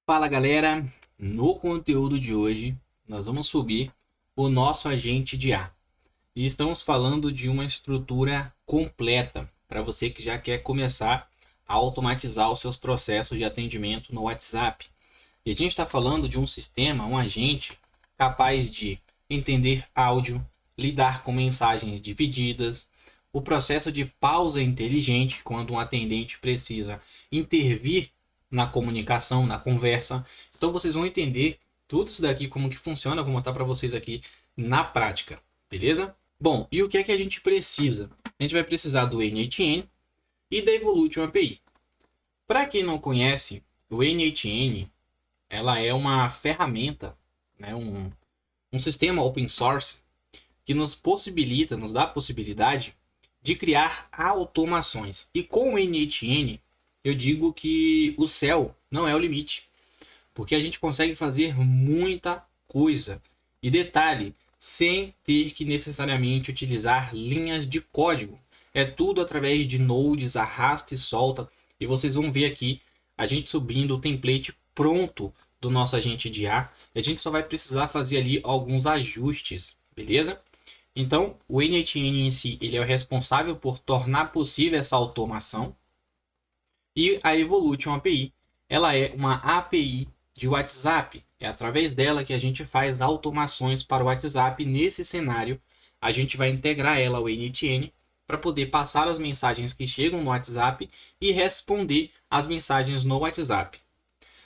Fala galera, no conteúdo de hoje nós vamos subir o nosso agente de A e estamos falando de uma estrutura completa para você que já quer começar a automatizar os seus processos de atendimento no WhatsApp. E a gente está falando de um sistema, um agente capaz de entender áudio, lidar com mensagens divididas, o processo de pausa inteligente quando um atendente precisa intervir na comunicação, na conversa. Então vocês vão entender tudo isso daqui, como que funciona, eu vou mostrar para vocês aqui na prática, beleza? Bom, e o que é que a gente precisa? A gente vai precisar do NHN e da Evolution API. Para quem não conhece, o NHN ela é uma ferramenta, né, um sistema open source que nos possibilita, nos dá a possibilidade de criar automações. E com o NHN, eu digo que o céu não é o limite, porque a gente consegue fazer muita coisa. E detalhe, sem ter que necessariamente utilizar linhas de código. É tudo através de nodes, arrasta e solta. E vocês vão ver aqui a gente subindo o template pronto do nosso agente de A. A gente só vai precisar fazer ali alguns ajustes, beleza? Então, o NHN em si, ele é o responsável por tornar possível essa automação. E a Evolution API, ela é uma API de WhatsApp. É através dela que a gente faz automações para o WhatsApp. Nesse cenário, a gente vai integrar ela ao NHN para poder passar as mensagens que chegam no WhatsApp e responder as mensagens no WhatsApp.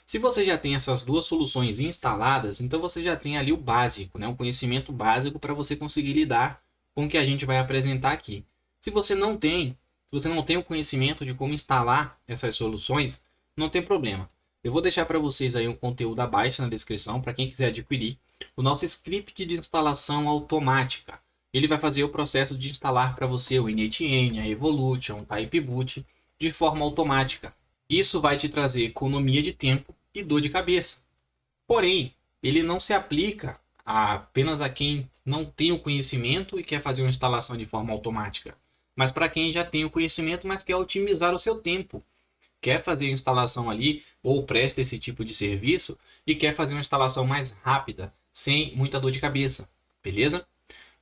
Se você já tem essas duas soluções instaladas, então você já tem ali o básico, né? Um conhecimento básico para você conseguir lidar com o que a gente vai apresentar aqui. Se você não tem, se você não tem o conhecimento de como instalar essas soluções, não tem problema. Eu vou deixar para vocês aí um conteúdo abaixo na descrição para quem quiser adquirir o nosso script de instalação automática. Ele vai fazer o processo de instalar para você o initn, a Evolution, o Typeboot de forma automática. Isso vai te trazer economia de tempo e dor de cabeça. Porém, ele não se aplica apenas a quem não tem o conhecimento e quer fazer uma instalação de forma automática, mas para quem já tem o conhecimento, mas quer otimizar o seu tempo, quer fazer a instalação ali ou presta esse tipo de serviço e quer fazer uma instalação mais rápida, sem muita dor de cabeça, beleza?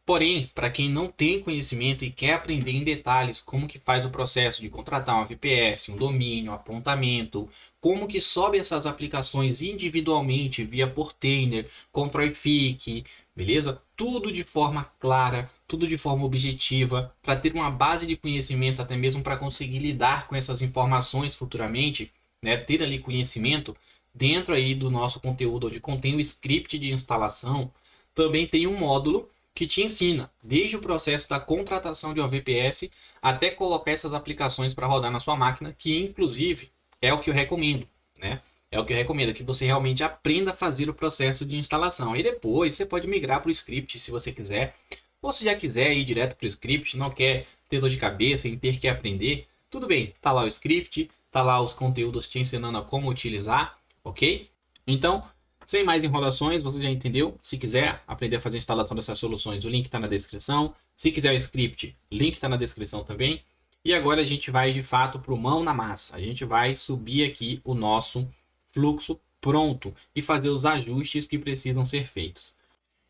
Porém, para quem não tem conhecimento e quer aprender em detalhes como que faz o processo de contratar uma VPS, um domínio, apontamento, como que sobe essas aplicações individualmente via Portainer, Controific, beleza? Tudo de forma clara, tudo de forma objetiva, para ter uma base de conhecimento até mesmo para conseguir lidar com essas informações futuramente, né? Ter ali conhecimento dentro aí do nosso conteúdo onde contém o script de instalação, também tem um módulo que te ensina desde o processo da contratação de uma VPS até colocar essas aplicações para rodar na sua máquina, que inclusive é o que eu recomendo, né? É o que eu recomendo, que você realmente aprenda a fazer o processo de instalação. E depois você pode migrar para o script se você quiser. Ou se já quiser ir direto para o script, não quer ter dor de cabeça em ter que aprender, tudo bem, tá lá o script, tá lá os conteúdos te ensinando a como utilizar, ok? Então, sem mais enrolações, você já entendeu? Se quiser aprender a fazer a instalação dessas soluções, o link está na descrição. Se quiser o script, o link está na descrição também. E agora a gente vai de fato para o mão na massa. A gente vai subir aqui o nosso fluxo pronto e fazer os ajustes que precisam ser feitos.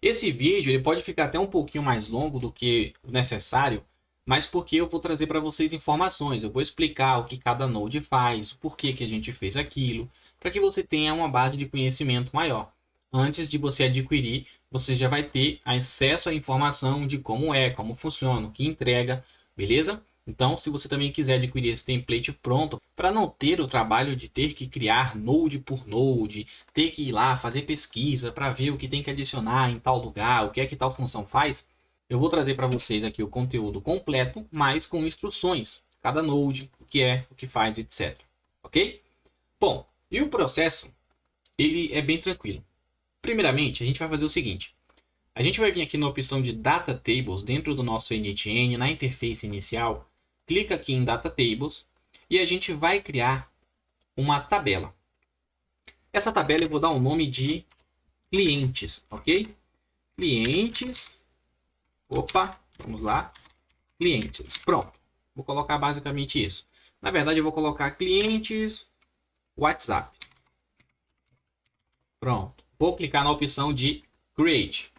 Esse vídeo ele pode ficar até um pouquinho mais longo do que o necessário, mas porque eu vou trazer para vocês informações. Eu vou explicar o que cada node faz, o porquê que a gente fez aquilo, para que você tenha uma base de conhecimento maior. Antes de você adquirir, você já vai ter acesso à informação de como é, como funciona, o que entrega, beleza? Então, se você também quiser adquirir esse template pronto, para não ter o trabalho de ter que criar node por node, ter que ir lá fazer pesquisa para ver o que tem que adicionar em tal lugar, o que é que tal função faz, eu vou trazer para vocês aqui o conteúdo completo, mas com instruções, cada node, o que é, o que faz, etc. Ok? Bom, e o processo, ele é bem tranquilo. Primeiramente, a gente vai fazer o seguinte. A gente vai vir aqui na opção de Data Tables dentro do nosso NHN, na interface inicial. Clica aqui em Data Tables e a gente vai criar uma tabela. Essa tabela eu vou dar um nome de clientes, ok? Clientes. Opa, vamos lá. Clientes. Pronto. Vou colocar basicamente isso. Na verdade, eu vou colocar clientes WhatsApp. Pronto. Vou clicar na opção de Create.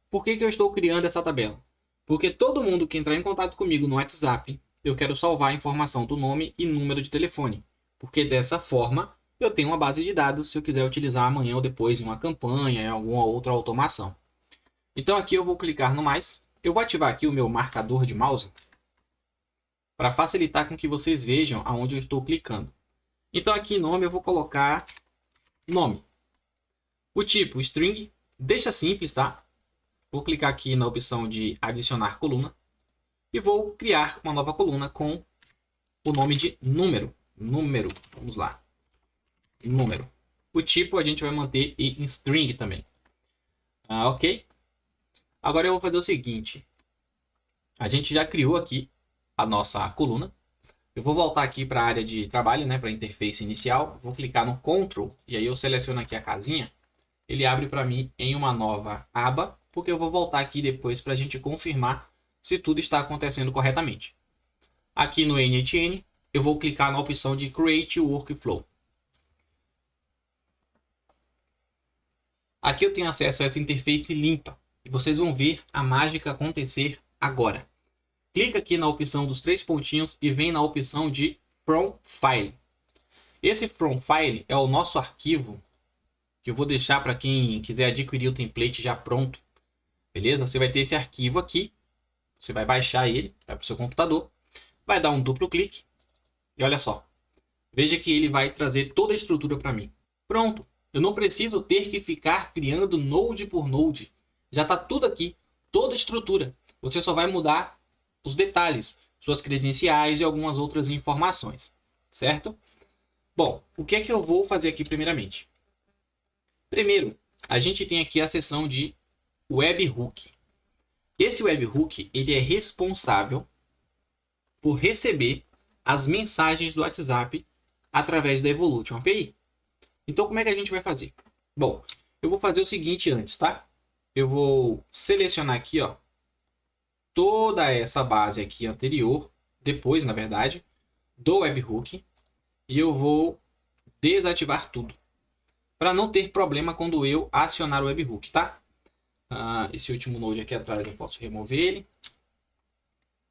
Por que eu estou criando essa tabela? Porque todo mundo que entrar em contato comigo no WhatsApp, eu quero salvar a informação do nome e número de telefone. Porque dessa forma, eu tenho uma base de dados se eu quiser utilizar amanhã ou depois em uma campanha, em alguma outra automação. Então aqui eu vou clicar no mais. Eu vou ativar aqui o meu marcador de mouse para facilitar com que vocês vejam aonde eu estou clicando. Então aqui em nome eu vou colocar nome. O tipo string, deixa simples, tá? Vou clicar aqui na opção de adicionar coluna e vou criar uma nova coluna com o nome de número. Número, vamos lá. Número. O tipo a gente vai manter em string também. Ok? Agora eu vou fazer o seguinte. A gente já criou aqui a nossa coluna. Eu vou voltar aqui para a área de trabalho, né, para a interface inicial. Vou clicar no Ctrl e aí eu seleciono aqui a casinha. Ele abre para mim em uma nova aba, porque eu vou voltar aqui depois para a gente confirmar se tudo está acontecendo corretamente. Aqui no NHN, eu vou clicar na opção de Create Workflow. Aqui eu tenho acesso a essa interface limpa e vocês vão ver a mágica acontecer agora. Clica aqui na opção dos 3 pontinhos e vem na opção de From File. Esse From File é o nosso arquivo que eu vou deixar para quem quiser adquirir o template já pronto. Beleza? Você vai ter esse arquivo aqui. Você vai baixar ele, vai para o seu computador, vai dar um duplo clique e olha só. Veja que ele vai trazer toda a estrutura para mim. Pronto. Eu não preciso ter que ficar criando node por node. Já está tudo aqui, toda a estrutura. Você só vai mudar os detalhes, suas credenciais e algumas outras informações, certo? Bom, o que é que eu vou fazer aqui primeiramente? Primeiro, a gente tem aqui a seção de Webhook. Esse Webhook, ele é responsável por receber as mensagens do WhatsApp através da Evolution API. Então, como é que a gente vai fazer? Bom, eu vou fazer o seguinte antes, tá? Eu vou selecionar aqui, ó, toda essa base aqui anterior, depois, na verdade, do Webhook, e eu vou desativar tudo, para não ter problema quando eu acionar o Webhook, tá? Esse último node aqui atrás eu posso remover ele.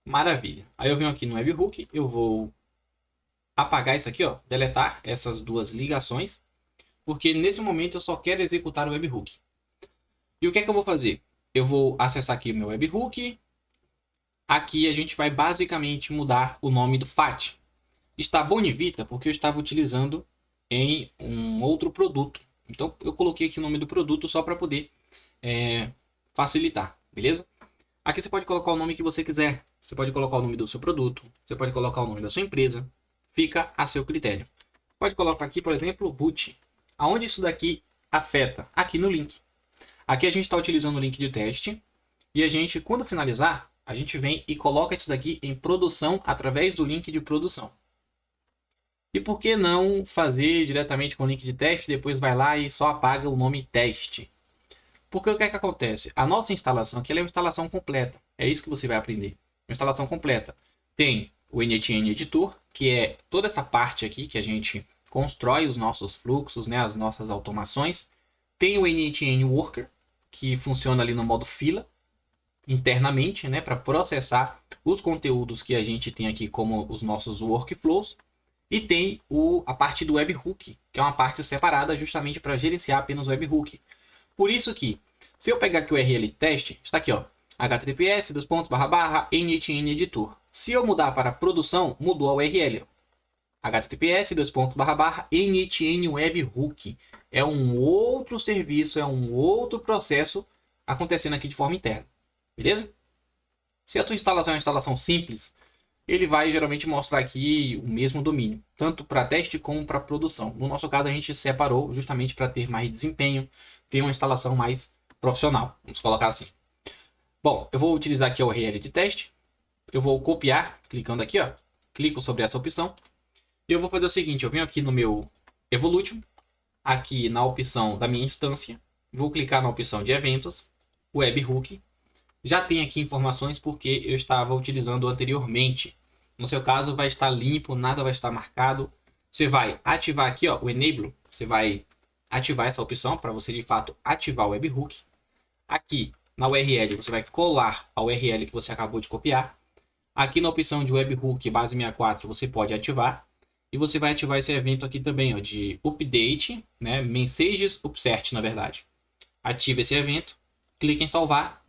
Maravilha. Aí eu venho aqui no Webhook, eu vou apagar isso aqui, ó, deletar essas duas ligações, porque nesse momento eu só quero executar o Webhook. E o que é que eu vou fazer? Eu vou acessar aqui o meu Webhook. Aqui a gente vai basicamente mudar o nome do FAT. Está Bonivita porque eu estava utilizando em um outro produto. Então eu coloquei aqui o nome do produto só para poder facilitar, beleza? Aqui você pode colocar o nome que você quiser. Você pode colocar o nome do seu produto. Você pode colocar o nome da sua empresa. Fica a seu critério. Pode colocar aqui, por exemplo, boot. Aonde isso daqui afeta? Aqui no link. Aqui a gente está utilizando o link de teste. E a gente, quando finalizar, a gente vem e coloca isso daqui em produção através do link de produção. E por que não fazer diretamente com o link de teste, depois vai lá e só apaga o nome teste? Porque o que é que acontece? A nossa instalação aqui é uma instalação completa. É isso que você vai aprender. Uma instalação completa. Tem o NHN Editor, que é toda essa parte aqui que a gente constrói os nossos fluxos, né, as nossas automações. Tem o NHN Worker, que funciona ali no modo fila, internamente, né, para processar os conteúdos que a gente tem aqui como os nossos workflows. E tem a parte do Webhook, que é uma parte separada justamente para gerenciar apenas o Webhook. Por isso que, se eu pegar aqui o URL teste, está aqui, ó, https://NHN Editor. Se eu mudar para produção, mudou a URL. https://NHN Webhook. É um outro serviço, é um outro processo acontecendo aqui de forma interna. Beleza? Se a tua instalação é uma instalação simples, ele vai geralmente mostrar aqui o mesmo domínio, tanto para teste como para produção. No nosso caso, a gente separou justamente para ter mais desempenho, ter uma instalação mais profissional, vamos colocar assim. Bom, eu vou utilizar aqui a URL de teste, eu vou copiar, clicando aqui, ó, clico sobre essa opção, e eu vou fazer o seguinte, eu venho aqui no meu Evolution, aqui na opção da minha instância, vou clicar na opção de eventos, Webhook. Já tem aqui informações porque eu estava utilizando anteriormente. No seu caso vai estar limpo, nada vai estar marcado. Você vai ativar aqui, ó, o Enable. Você vai ativar essa opção para você de fato ativar o webhook. Aqui na URL você vai colar a URL que você acabou de copiar. Aqui na opção de webhook base 64 você pode ativar. E você vai ativar esse evento aqui também, ó, de update, né? Messages upsert, na verdade. Ativa esse evento, clica em salvar,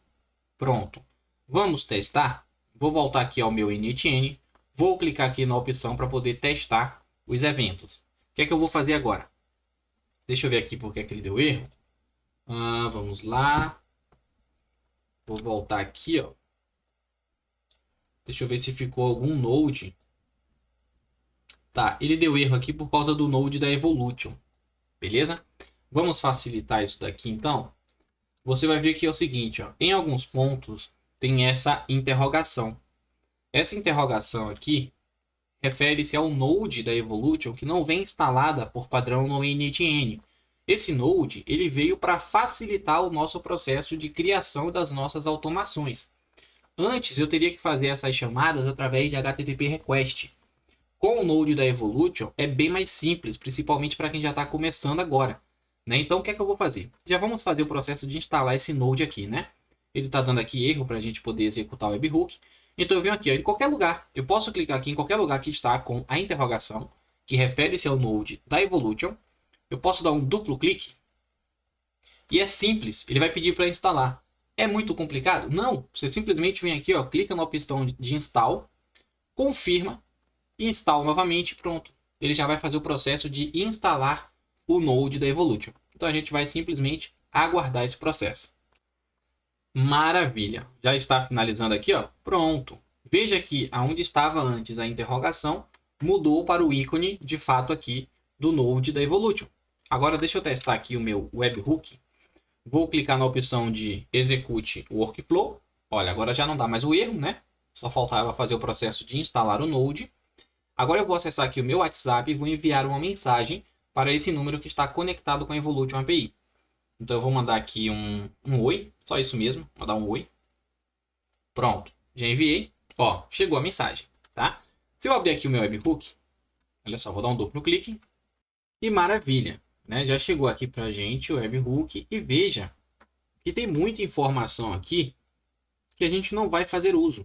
pronto. Vamos testar? Vou voltar aqui ao meu initn, vou clicar aqui na opção para poder testar os eventos. O que é que eu vou fazer agora? Deixa eu ver aqui porque é que ele deu erro. Vamos lá. Vou voltar aqui, ó. Deixa eu ver se ficou algum node. Tá, ele deu erro aqui por causa do node da Evolution. Beleza? Vamos facilitar isso daqui então. Você vai ver que é o seguinte, ó, em alguns pontos tem essa interrogação. Essa interrogação aqui refere-se ao node da Evolution que não vem instalada por padrão no initn. Esse node ele veio para facilitar o nosso processo de criação das nossas automações. Antes eu teria que fazer essas chamadas através de HTTP request. Com o node da Evolution é bem mais simples, principalmente para quem já está começando agora, né? Então o que é que eu vou fazer? Já vamos fazer o processo de instalar esse node aqui, né? Ele está dando aqui erro para a gente poder executar o webhook. Então eu venho aqui, ó, em qualquer lugar, eu posso clicar aqui em qualquer lugar que está com a interrogação, que refere-se ao node da Evolution. Eu posso dar um duplo clique e é simples, ele vai pedir para instalar. É muito complicado? Não, você simplesmente vem aqui, ó, clica na opção de install, confirma, instala novamente, pronto. Ele já vai fazer o processo de instalar o node da Evolution. Então a gente vai simplesmente aguardar esse processo. Maravilha, já está finalizando aqui, ó. Pronto. Veja que aonde estava antes a interrogação mudou para o ícone de fato aqui do node da Evolution. Agora deixa eu testar aqui o meu webhook. Vou clicar na opção de execute workflow. Olha, agora já não dá mais o erro, né? Só faltava fazer o processo de instalar o node. Agora eu vou acessar aqui o meu WhatsApp e vou enviar uma mensagem para esse número que está conectado com a Evolution API. Então eu vou mandar aqui um oi, só isso mesmo, mandar um oi. Pronto, já enviei. Ó, chegou a mensagem, tá? Se eu abrir aqui o meu webhook, olha só, vou dar um duplo clique. E maravilha, né? Já chegou aqui para a gente o webhook e veja que tem muita informação aqui que a gente não vai fazer uso.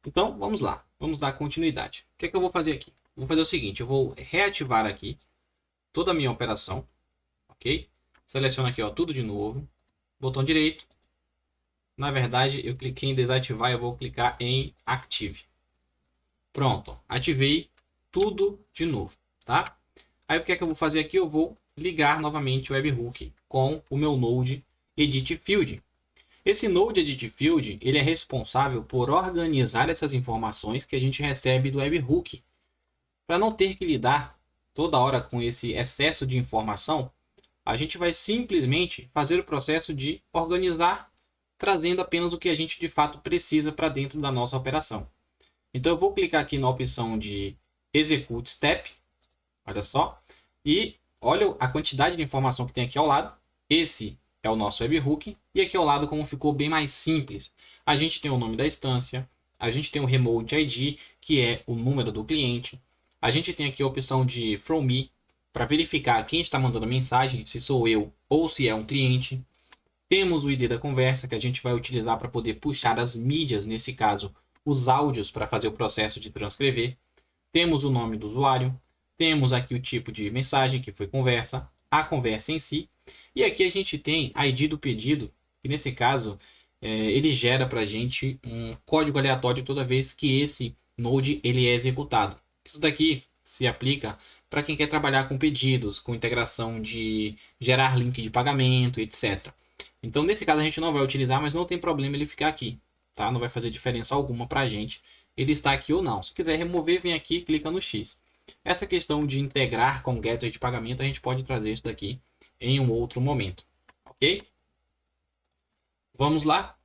Então, vamos lá. Vamos dar continuidade. O que é que eu vou fazer aqui? Vou fazer o seguinte, eu vou reativar aqui toda a minha operação, ok? Seleciono aqui, ó, tudo de novo. Botão direito. Na verdade, eu cliquei em desativar, eu vou clicar em Active. Pronto, ativei tudo de novo, tá? Aí o que é que eu vou fazer aqui? Eu vou ligar novamente o webhook com o meu node Edit Field. Esse node Edit Field, ele é responsável por organizar essas informações que a gente recebe do webhook. Para não ter que lidar toda hora com esse excesso de informação, a gente vai simplesmente fazer o processo de organizar, trazendo apenas o que a gente de fato precisa para dentro da nossa operação. Então eu vou clicar aqui na opção de Execute Step, olha só, e olha a quantidade de informação que tem aqui ao lado. Esse é o nosso webhook, e aqui ao lado como ficou bem mais simples. A gente tem o nome da instância, a gente tem o Remote ID, que é o número do cliente. A gente tem aqui a opção de From Me, para verificar quem está mandando a mensagem, se sou eu ou se é um cliente. Temos o ID da conversa, que a gente vai utilizar para poder puxar as mídias, nesse caso, os áudios para fazer o processo de transcrever. Temos o nome do usuário, temos aqui o tipo de mensagem, que foi conversa, a conversa em si. E aqui a gente tem a ID do pedido, que nesse caso ele gera para a gente um código aleatório toda vez que esse node ele é executado. Isso daqui se aplica para quem quer trabalhar com pedidos, com integração de gerar link de pagamento, etc. Então nesse caso a gente não vai utilizar, mas não tem problema ele ficar aqui, tá? Não vai fazer diferença alguma para a gente ele está aqui ou não. Se quiser remover, vem aqui e clica no X. Essa questão de integrar com gateway de pagamento, a gente pode trazer isso daqui em um outro momento, ok? Vamos lá?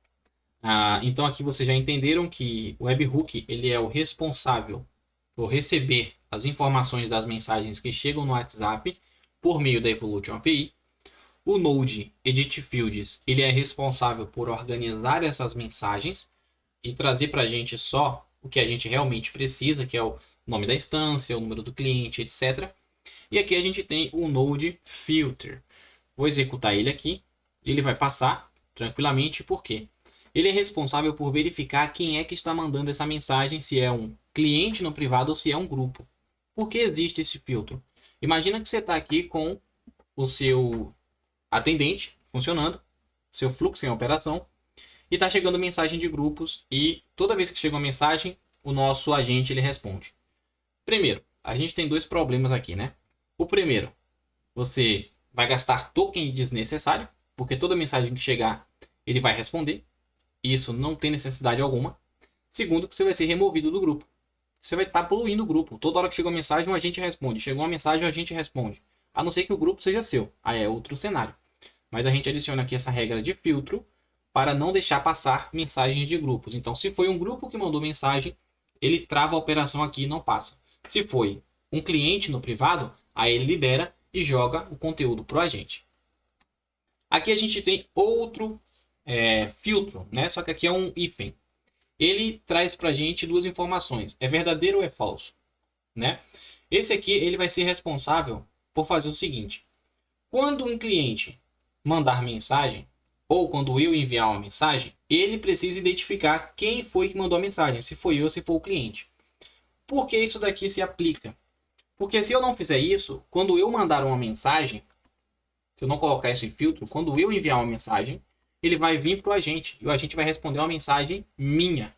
Então aqui vocês já entenderam que o webhook ele é o responsável por receber as informações das mensagens que chegam no WhatsApp por meio da Evolution API. O Node Edit Fields ele é responsável por organizar essas mensagens e trazer para a gente só o que a gente realmente precisa, que é o nome da instância, o número do cliente, etc. E aqui a gente tem o Node Filter. Vou executar ele aqui. Ele vai passar tranquilamente, por quê? Ele é responsável por verificar quem é que está mandando essa mensagem, se é um cliente no privado ou se é um grupo. Por que existe esse filtro? Imagina que você está aqui com o seu atendente funcionando, seu fluxo em operação, e está chegando mensagem de grupos, e toda vez que chega uma mensagem, o nosso agente ele responde. Primeiro, a gente tem dois problemas aqui, né? O primeiro, você vai gastar token desnecessário, porque toda mensagem que chegar, ele vai responder. Isso não tem necessidade alguma. Segundo, que você vai ser removido do grupo. Você vai estar poluindo o grupo. Toda hora que chega uma mensagem, um agente responde. Chegou uma mensagem, um agente responde. A não ser que o grupo seja seu. Aí é outro cenário. Mas a gente adiciona aqui essa regra de filtro para não deixar passar mensagens de grupos. Então, se foi um grupo que mandou mensagem, ele trava a operação aqui e não passa. Se foi um cliente no privado, aí ele libera e joga o conteúdo para o agente. Aqui a gente tem outro filtro, né? Só que aqui é um hífen. Ele traz para a gente duas informações: é verdadeiro ou é falso, né? Esse aqui ele vai ser responsável por fazer o seguinte: quando um cliente mandar mensagem, ou quando eu enviar uma mensagem, ele precisa identificar quem foi que mandou a mensagem, se foi eu ou se foi o cliente. Por que isso daqui se aplica? Porque se eu não fizer isso, quando eu mandar uma mensagem, se eu não colocar esse filtro, quando eu enviar uma mensagem, ele vai vir para o agente e o agente vai responder uma mensagem minha.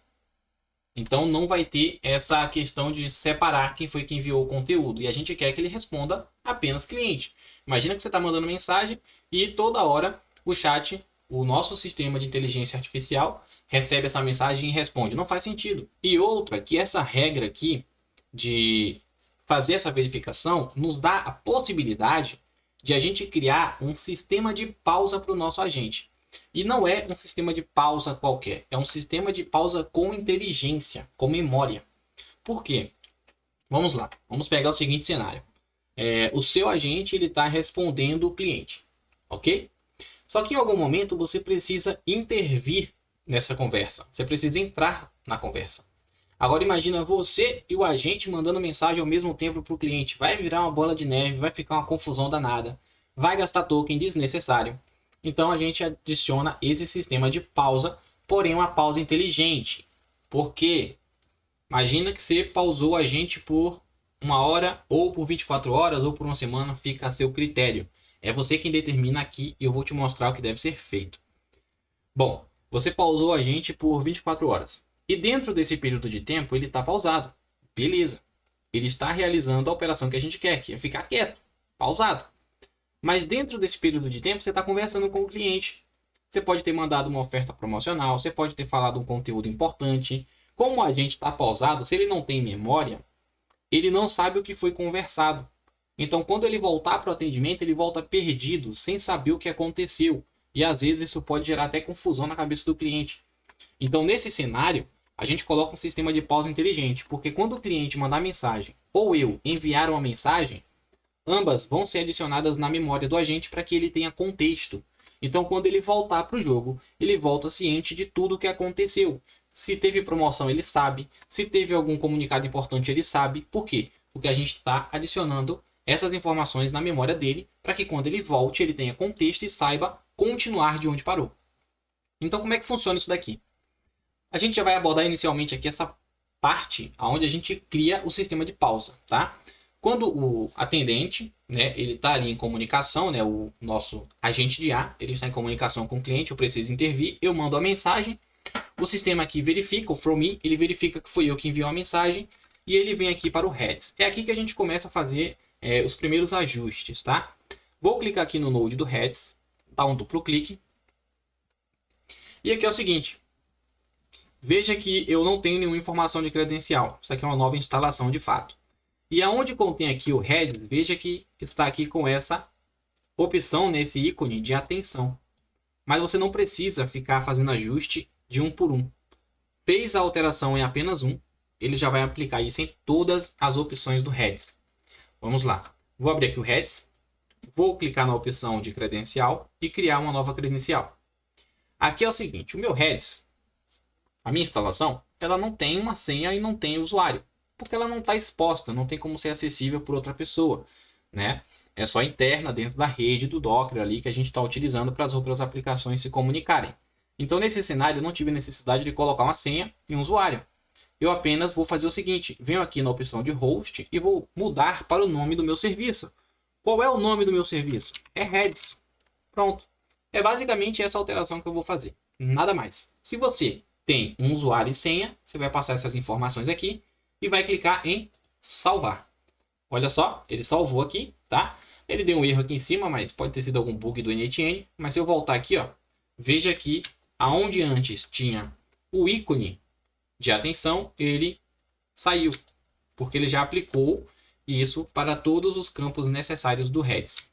Então não vai ter essa questão de separar quem foi que enviou o conteúdo. E a gente quer que ele responda apenas cliente. Imagina que você está mandando mensagem e toda hora o chat, o nosso sistema de inteligência artificial, recebe essa mensagem e responde. Não faz sentido. E outra, que essa regra aqui de fazer essa verificação nos dá a possibilidade de a gente criar um sistema de pausa para o nosso agente. E não é um sistema de pausa qualquer, é um sistema de pausa com inteligência, com memória. Por quê? Vamos lá, vamos pegar o seguinte cenário. O seu agente está respondendo o cliente, ok? Só que em algum momento você precisa intervir nessa conversa, você precisa entrar na conversa. Agora imagina você e o agente mandando mensagem ao mesmo tempo para o cliente. Vai virar uma bola de neve, vai ficar uma confusão danada, vai gastar token desnecessário. Então a gente adiciona esse sistema de pausa, porém uma pausa inteligente. Por quê? Imagina que você pausou o agente por 1 hora, ou por 24 horas, ou por uma semana, fica a seu critério. É você quem determina aqui e eu vou te mostrar o que deve ser feito. Bom, você pausou o agente por 24 horas. E dentro desse período de tempo ele está pausado. Beleza. Ele está realizando a operação que a gente quer, que é ficar quieto, pausado. Mas dentro desse período de tempo você está conversando com o cliente. Você pode ter mandado uma oferta promocional, você pode ter falado um conteúdo importante. Como o agente está pausado, se ele não tem memória, ele não sabe o que foi conversado. Então quando ele voltar para o atendimento, ele volta perdido, sem saber o que aconteceu. E às vezes isso pode gerar até confusão na cabeça do cliente. Então nesse cenário, a gente coloca um sistema de pausa inteligente, porque quando o cliente mandar mensagem ou eu enviar uma mensagem, ambas vão ser adicionadas na memória do agente para que ele tenha contexto. Então quando ele voltar para o jogo, ele volta ciente de tudo o que aconteceu. Se teve promoção, ele sabe. Se teve algum comunicado importante, ele sabe. Por quê? Porque a gente está adicionando essas informações na memória dele para que quando ele volte, ele tenha contexto e saiba continuar de onde parou. Então como é que funciona isso daqui? A gente já vai abordar inicialmente aqui essa parte onde a gente cria o sistema de pausa, tá? Quando o atendente, né, ele está ali em comunicação, né, o nosso agente de IA, ele está em comunicação com o cliente, eu preciso intervir, eu mando a mensagem, o sistema aqui verifica, o from me, ele verifica que foi eu que enviou a mensagem e ele vem aqui para o heads. É aqui que a gente começa a fazer os primeiros ajustes, tá? Vou clicar aqui no node do heads, dar um duplo clique. E aqui é o seguinte, veja que eu não tenho nenhuma informação de credencial. Isso aqui é uma nova instalação de fato. E aonde contém aqui o heads, veja que está aqui com essa opção nesse ícone de atenção. Mas você não precisa ficar fazendo ajuste de um por um. Fez a alteração em apenas um, ele já vai aplicar isso em todas as opções do heads. Vamos lá. Vou abrir aqui o heads. Vou clicar na opção de credencial e criar uma nova credencial. Aqui é o seguinte, o meu heads, a minha instalação, ela não tem uma senha e não tem usuário, porque ela não está exposta, não tem como ser acessível por outra pessoa. né? É só interna dentro da rede do Docker ali que a gente está utilizando para as outras aplicações se comunicarem. Então, nesse cenário, eu não tive necessidade de colocar uma senha e um usuário. Eu apenas vou fazer o seguinte, venho aqui na opção de host e vou mudar para o nome do meu serviço. Qual é o nome do meu serviço? É Redis. Pronto. É basicamente essa alteração que eu vou fazer. Nada mais. Se você tem um usuário e senha, você vai passar essas informações aqui e vai clicar em salvar. Olha só, ele salvou aqui, tá? Ele deu um erro aqui em cima, mas pode ter sido algum bug do NTN. Mas se eu voltar aqui, ó, veja que aonde antes tinha o ícone de atenção, ele saiu, porque ele já aplicou isso para todos os campos necessários do Redis.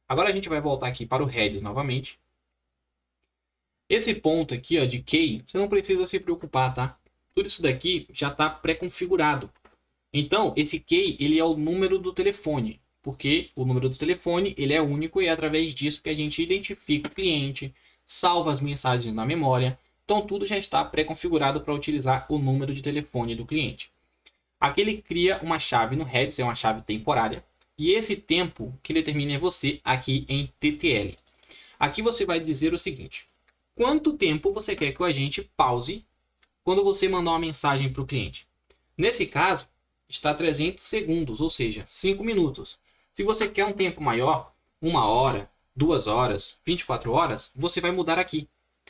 Agora a gente vai voltar aqui para o Redis novamente. Esse ponto aqui, ó, de key, você não precisa se preocupar, tá? Tudo isso daqui já está pré-configurado. Então, esse key, ele é o número do telefone, porque o número do telefone, ele é único e é através disso que a gente identifica o cliente, salva as mensagens na memória. Então, tudo já está pré-configurado para utilizar o número de telefone do cliente. Aqui ele cria uma chave no Redis, é uma chave temporária, e esse tempo que determina é você aqui em TTL. Aqui você vai dizer o seguinte: quanto tempo você quer que o agente pause quando você mandar uma mensagem para o cliente? Nesse caso, está 300 segundos, ou seja, 5 minutos. Se você quer um tempo maior, 1 hora, 2 horas, 24 horas, você vai mudar aqui.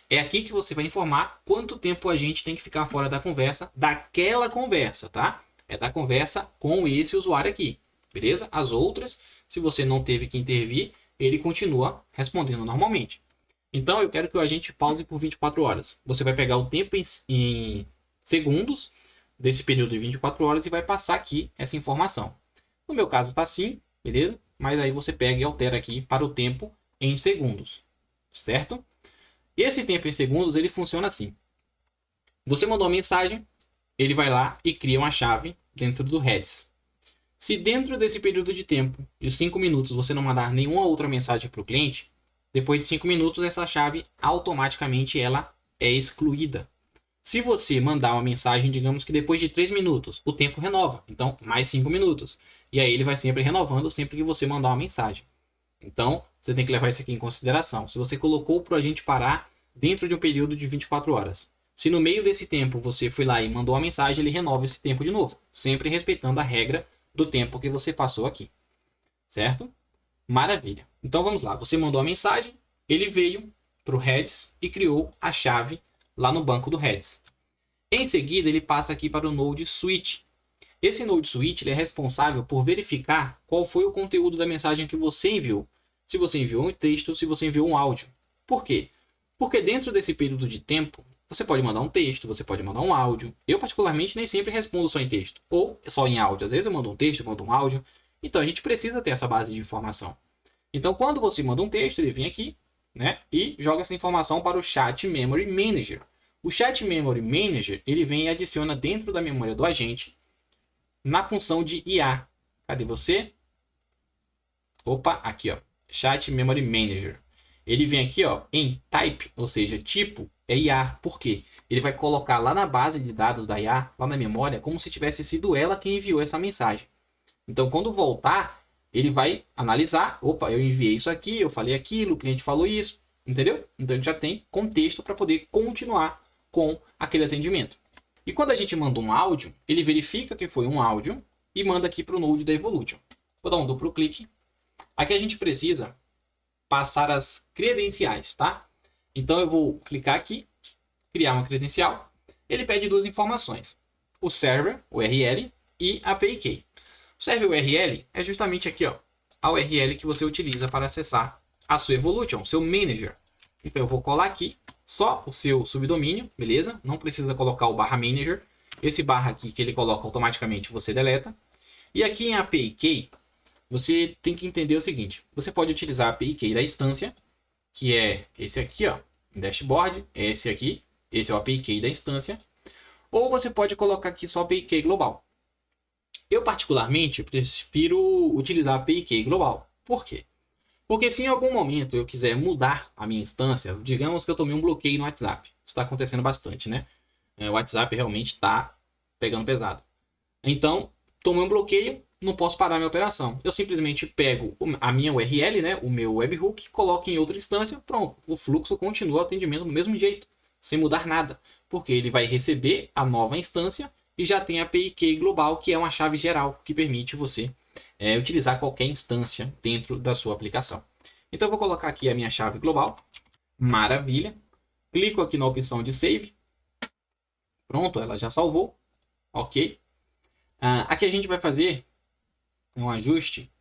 É aqui que você vai informar quanto tempo a gente tem que ficar fora da conversa, daquela conversa, tá? É da conversa com esse usuário aqui, beleza? As outras, se você não teve que intervir, ele continua respondendo normalmente. Então, eu quero que o agente pause por 24 horas. Você vai pegar o tempo em segundos desse período de 24 horas e vai passar aqui essa informação. No meu caso está assim, beleza? Mas aí você pega e altera aqui para o tempo em segundos, certo? Esse tempo em segundos, ele funciona assim. Você mandou uma mensagem, ele vai lá e cria uma chave dentro do Redis. Se dentro desse período de tempo, de 5 minutos, você não mandar nenhuma outra mensagem para o cliente, depois de 5 minutos, essa chave automaticamente ela é excluída. Se você mandar uma mensagem, digamos que depois de 3 minutos, o tempo renova. Então, mais 5 minutos. E aí ele vai sempre renovando sempre que você mandar uma mensagem. Então, você tem que levar isso aqui em consideração. Se você colocou para a gente parar dentro de um período de 24 horas. Se no meio desse tempo você foi lá e mandou uma mensagem, ele renova esse tempo de novo. Sempre respeitando a regra do tempo que você passou aqui. Certo? Maravilha. Então vamos lá. Você mandou a mensagem, ele veio para o Redis e criou a chave lá no banco do Redis. Em seguida, ele passa aqui para o Node Switch. Esse Node Switch ele é responsável por verificar qual foi o conteúdo da mensagem que você enviou. Se você enviou um texto, se você enviou um áudio. Por quê? Porque dentro desse período de tempo, você pode mandar um texto, você pode mandar um áudio. Eu, particularmente, nem sempre respondo só em texto ou só em áudio. Às vezes eu mando um texto, eu mando um áudio. Então, a gente precisa ter essa base de informação. Então, quando você manda um texto, ele vem aqui, né, e joga essa informação para o Chat Memory Manager. O Chat Memory Manager, ele vem e adiciona dentro da memória do agente na função de IA. Cadê você? Opa, aqui, ó. Chat Memory Manager. Ele vem aqui, ó, em type, ou seja, tipo, é IA. Por quê? Ele vai colocar lá na base de dados da IA, lá na memória, como se tivesse sido ela quem enviou essa mensagem. Então, quando voltar, ele vai analisar. Opa, eu enviei isso aqui, eu falei aquilo, o cliente falou isso. Entendeu? Então, ele já tem contexto para poder continuar com aquele atendimento. E quando a gente manda um áudio, ele verifica que foi um áudio e manda aqui para o Node da Evolution. Vou dar um duplo clique. Aqui a gente precisa passar as credenciais, tá? Então eu vou clicar aqui, criar uma credencial. Ele pede duas informações: o server, o URL, e a API key. O server URL é justamente aqui, ó, a URL que você utiliza para acessar a sua Evolution, seu manager. Então eu vou colar aqui só o seu subdomínio, beleza? Não precisa colocar o /manager. Esse barra aqui que ele coloca automaticamente você deleta. E aqui em API key, você tem que entender o seguinte: você pode utilizar a API key da instância, que é esse aqui, ó, dashboard, esse aqui, esse é o API key da instância, ou você pode colocar aqui só a API key global. Eu particularmente prefiro utilizar a API key global. Por quê? Porque se em algum momento eu quiser mudar a minha instância, digamos que eu tomei um bloqueio no WhatsApp. Isso está acontecendo bastante, né? O WhatsApp realmente está pegando pesado. Então, tomei um bloqueio, não posso parar minha operação. Eu simplesmente pego a minha URL, né, o meu webhook, coloco em outra instância, pronto. O fluxo continua o atendimento do mesmo jeito, sem mudar nada. Porque ele vai receber a nova instância e já tem a API Key global, que é uma chave geral que permite você utilizar qualquer instância dentro da sua aplicação. Então eu vou colocar aqui a minha chave global. Maravilha. Clico aqui na opção de Save. Pronto, ela já salvou. Ok. Aqui a gente vai fazer um ajuste,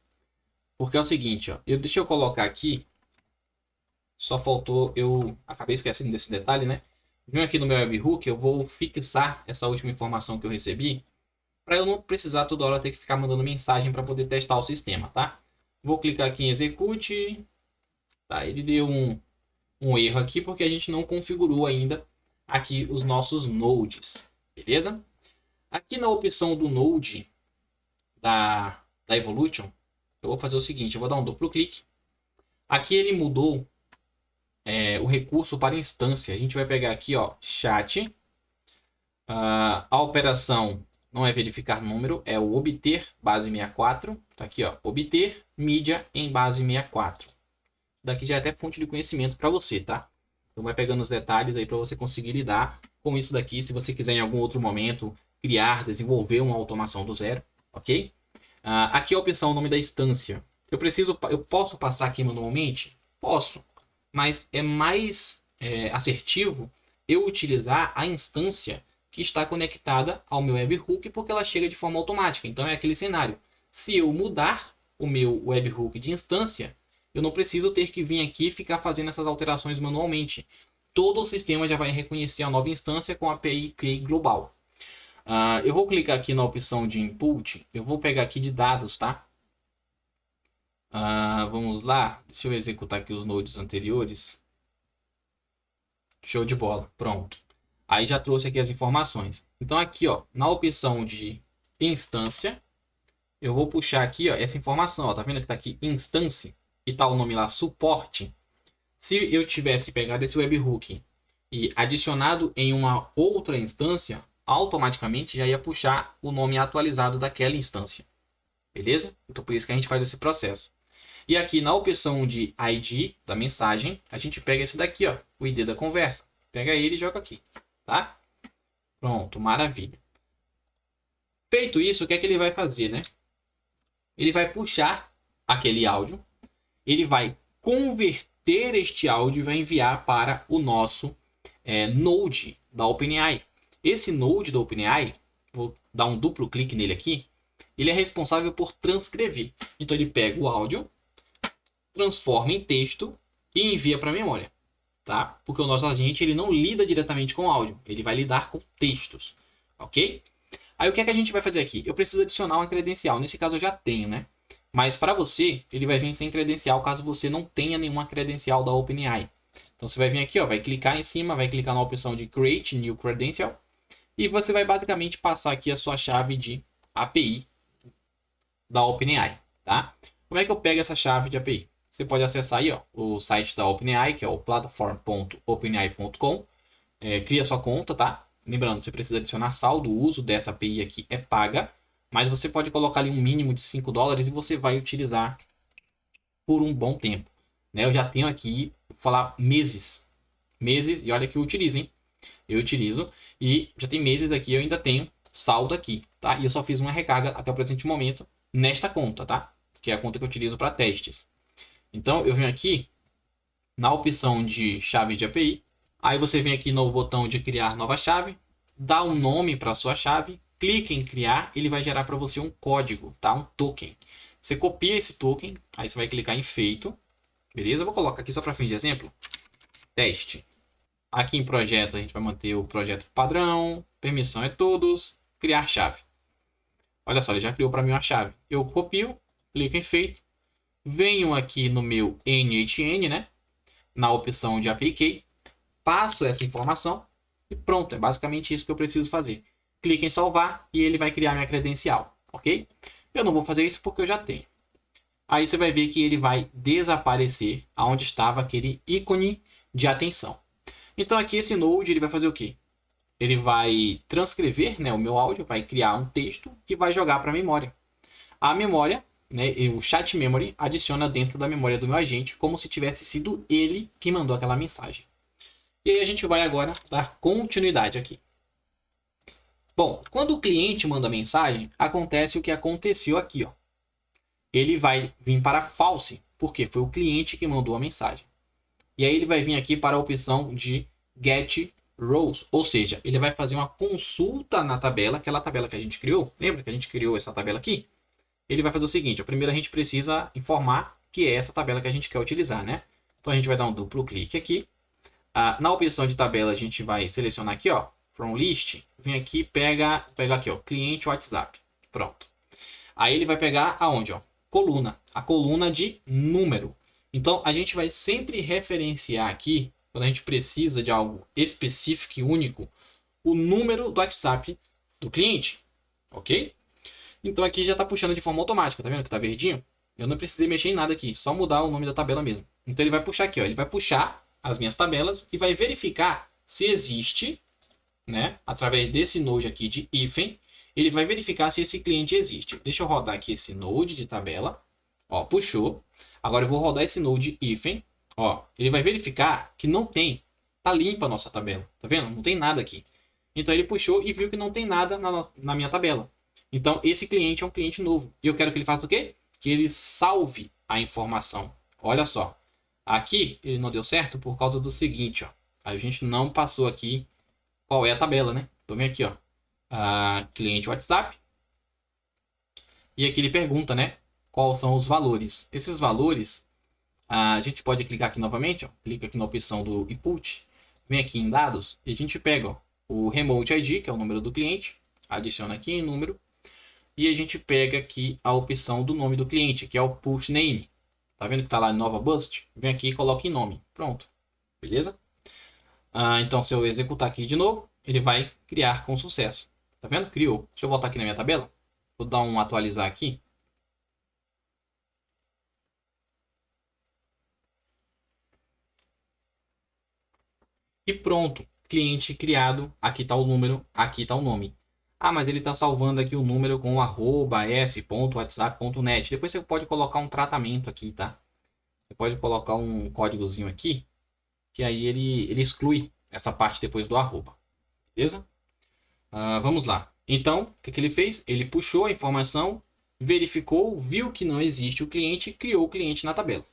porque é o seguinte, ó, deixa eu colocar aqui, só faltou, eu acabei esquecendo desse detalhe, né? Vim aqui no meu webhook, eu vou fixar essa última informação que eu recebi, para eu não precisar toda hora ter que ficar mandando mensagem para poder testar o sistema, tá? Vou clicar aqui em Execute, tá? Ele deu um erro aqui, porque a gente não configurou ainda aqui os nossos nodes, beleza? Aqui na opção do node da Evolution, eu vou fazer o seguinte, eu vou dar um duplo clique. Aqui ele mudou o recurso para instância. A gente vai pegar aqui, ó, chat. A operação não é verificar número, é o obter base 64. Tá aqui, ó, obter mídia em base 64. Daqui já é até fonte de conhecimento para você, tá? Então vai pegando os detalhes aí para você conseguir lidar com isso daqui, se você quiser em algum outro momento criar, desenvolver uma automação do zero, ok? Aqui é a opção, o nome da instância. Eu posso passar aqui manualmente? Posso, mas é mais assertivo eu utilizar a instância que está conectada ao meu webhook, porque ela chega de forma automática. Então é aquele cenário. Se eu mudar o meu webhook de instância, eu não preciso ter que vir aqui e ficar fazendo essas alterações manualmente. Todo o sistema já vai reconhecer a nova instância com a API Key global. Eu vou clicar aqui na opção de input, eu vou pegar aqui de dados, tá? Vamos lá, deixa eu executar aqui os nodes anteriores. Show de bola, pronto. Aí já trouxe aqui as informações. Então aqui, ó, na opção de instância, eu vou puxar aqui, ó, essa informação, ó, tá vendo que tá aqui instância e tá o nome lá suporte. Se eu tivesse pegado esse webhook e adicionado em uma outra instância, automaticamente já ia puxar o nome atualizado daquela instância. Beleza? Então por isso que a gente faz esse processo. E aqui na opção de ID da mensagem, a gente pega esse daqui, ó, o ID da conversa. Pega ele e joga aqui, tá? Pronto, maravilha. Feito isso, o que é que ele vai fazer, né? Ele vai puxar aquele áudio, ele vai converter este áudio e vai enviar para o nosso Node da OpenAI. Esse Node da OpenAI, vou dar um duplo clique nele aqui, ele é responsável por transcrever. Então ele pega o áudio, transforma em texto e envia para a memória, tá? Porque o nosso agente ele não lida diretamente com áudio, ele vai lidar com textos, ok? Aí o que é que a gente vai fazer aqui? Eu preciso adicionar uma credencial, nesse caso eu já tenho, né? Mas para você, ele vai vir sem credencial caso você não tenha nenhuma credencial da OpenAI. Então você vai vir aqui, ó, vai clicar em cima, vai clicar na opção de Create New Credential e você vai basicamente passar aqui a sua chave de API da OpenAI, tá? Como é que eu pego essa chave de API? Você pode acessar aí, ó, o site da OpenAI, que é o platform.openai.com. Cria sua conta, tá? Lembrando, você precisa adicionar saldo. O uso dessa API aqui é paga, mas você pode colocar ali um mínimo de $5 e você vai utilizar por um bom tempo, né? Eu já tenho aqui, vou falar meses, e olha que eu utilizo, hein? Eu utilizo e já tem meses aqui, eu ainda tenho saldo aqui, tá? E eu só fiz uma recarga até o presente momento nesta conta, tá? Que é a conta que eu utilizo para testes. Então eu venho aqui na opção de chaves de API, aí você vem aqui no botão de criar nova chave, dá um nome para sua chave, clica em criar, ele vai gerar para você um código, tá? Um token. Você copia esse token, aí você vai clicar em feito, beleza? Eu vou colocar aqui só para fim de exemplo, teste. Aqui em projetos a gente vai manter o projeto padrão, permissão é todos, criar chave. Olha só, ele já criou para mim uma chave. Eu copio, clico em feito, venho aqui no meu NHN, né? Na opção de API Key, passo essa informação e pronto, é basicamente isso que eu preciso fazer. Clique em salvar e ele vai criar minha credencial, ok? Eu não vou fazer isso porque eu já tenho. Aí você vai ver que ele vai desaparecer aonde estava aquele ícone de atenção. Então aqui esse Node ele vai fazer o quê? Ele vai transcrever, né, o meu áudio, vai criar um texto e vai jogar para a memória. a memória, né, e o chat memory adiciona dentro da memória do meu agente, como se tivesse sido ele que mandou aquela mensagem. E aí a gente vai agora dar continuidade aqui. Bom, quando o cliente manda mensagem, acontece o que aconteceu aqui, ó. Ele vai vir para false, porque foi o cliente que mandou a mensagem. E aí ele vai vir aqui para a opção de get rows, ou seja, ele vai fazer uma consulta na tabela, aquela tabela que a gente criou. Lembra que a gente criou essa tabela aqui? Ele vai fazer o seguinte, ó, primeiro a gente precisa informar que é essa tabela que a gente quer utilizar, né? Então a gente vai dar um duplo clique aqui. Na opção de tabela a gente vai selecionar aqui, ó, from list, vem aqui, pega aqui, ó, cliente WhatsApp. Pronto. Aí ele vai pegar aonde, ó? Coluna, a coluna de número. Então a gente vai sempre referenciar aqui, quando a gente precisa de algo específico e único, o número do WhatsApp do cliente, ok? Então aqui já está puxando de forma automática, tá vendo que está verdinho? Eu não precisei mexer em nada aqui, só mudar o nome da tabela mesmo. Então ele vai puxar aqui, ó, ele vai puxar as minhas tabelas e vai verificar se existe, né, através desse node aqui de hífen, ele vai verificar se esse cliente existe. Deixa eu rodar aqui esse node de tabela, ó, puxou. Agora eu vou rodar esse node hífen, ó, ele vai verificar que não tem, tá limpa a nossa tabela, tá vendo? Não tem nada aqui. Então ele puxou e viu que não tem nada na minha tabela. Então esse cliente é um cliente novo. E eu quero que ele faça o quê? Que ele salve a informação. Olha só. Aqui ele não deu certo por causa do seguinte, ó. A gente não passou aqui qual é a tabela, né? Então vem aqui, ó. Cliente WhatsApp. E aqui ele pergunta, né? Quais são os valores. Esses valores, a gente pode clicar aqui novamente, ó. Clica aqui na opção do input. Vem aqui em dados e a gente pega, ó, o remote ID, que é o número do cliente. Adiciona aqui em número. E a gente pega aqui a opção do nome do cliente, que é o push name. Tá vendo que tá lá nova bust? Vem aqui e coloca em nome. Pronto. Beleza? Então, se eu executar aqui de novo, ele vai criar com sucesso. Tá vendo? Criou. Deixa eu voltar aqui na minha tabela. Vou dar um atualizar aqui. E pronto. Cliente criado. Aqui está o número, aqui está o nome. Mas ele está salvando aqui o número com @s.whatsapp.net. Depois você pode colocar um tratamento aqui, tá? Você pode colocar um códigozinho aqui, que aí ele exclui essa parte depois do arroba. Beleza? Vamos lá. Então, o que ele fez? Ele puxou a informação, verificou, viu que não existe o cliente, criou o cliente na tabela.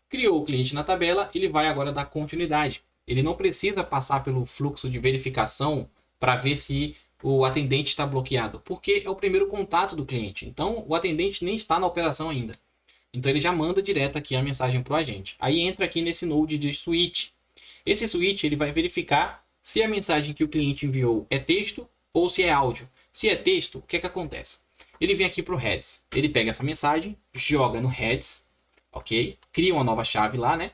Criou o cliente na tabela, ele vai agora dar continuidade. Ele não precisa passar pelo fluxo de verificação para ver se o atendente está bloqueado, porque é o primeiro contato do cliente. Então, o atendente nem está na operação ainda. Então, ele já manda direto aqui a mensagem para o agente. Aí entra aqui nesse node de switch. Esse switch ele vai verificar se a mensagem que o cliente enviou é texto ou se é áudio. Se é texto, o que acontece? Ele vem aqui para o heads. Ele pega essa mensagem, joga no heads, ok? Cria uma nova chave lá, né?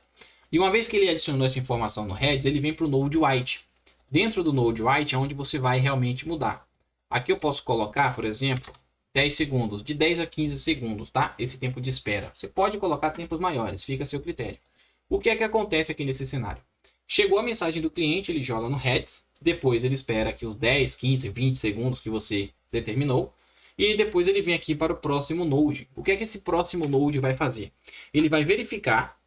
E uma vez que ele adicionou essa informação no heads, ele vem para o node write. Dentro do node write é onde você vai realmente mudar. Aqui eu posso colocar, por exemplo, 10 segundos, de 10 a 15 segundos, tá? Esse tempo de espera. Você pode colocar tempos maiores, fica a seu critério. O que é que acontece aqui nesse cenário? Chegou a mensagem do cliente, ele joga no heads, depois ele espera aqui os 10, 15, 20 segundos que você determinou, e depois ele vem aqui para o próximo node. O que é que esse próximo node vai fazer? Ele vai verificar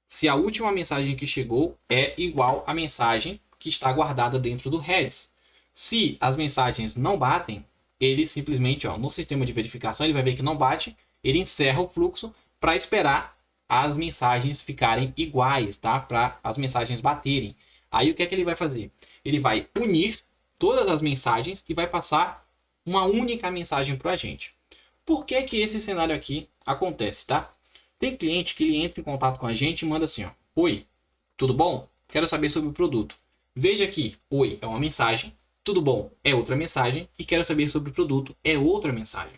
se a última mensagem que chegou é igual à mensagem que está guardada dentro do heads. Se as mensagens não batem, ele simplesmente, ó, no sistema de verificação, ele vai ver que não bate, ele encerra o fluxo para esperar as mensagens ficarem iguais, tá? Para as mensagens baterem. Aí o que é que ele vai fazer? Ele vai unir todas as mensagens e vai passar uma única mensagem para a gente. Por que que esse cenário aqui acontece, tá? Tem cliente que ele entra em contato com a gente e manda assim, ó: oi, tudo bom? Quero saber sobre o produto. Veja aqui, oi é uma mensagem, tudo bom é outra mensagem e quero saber sobre o produto é outra mensagem.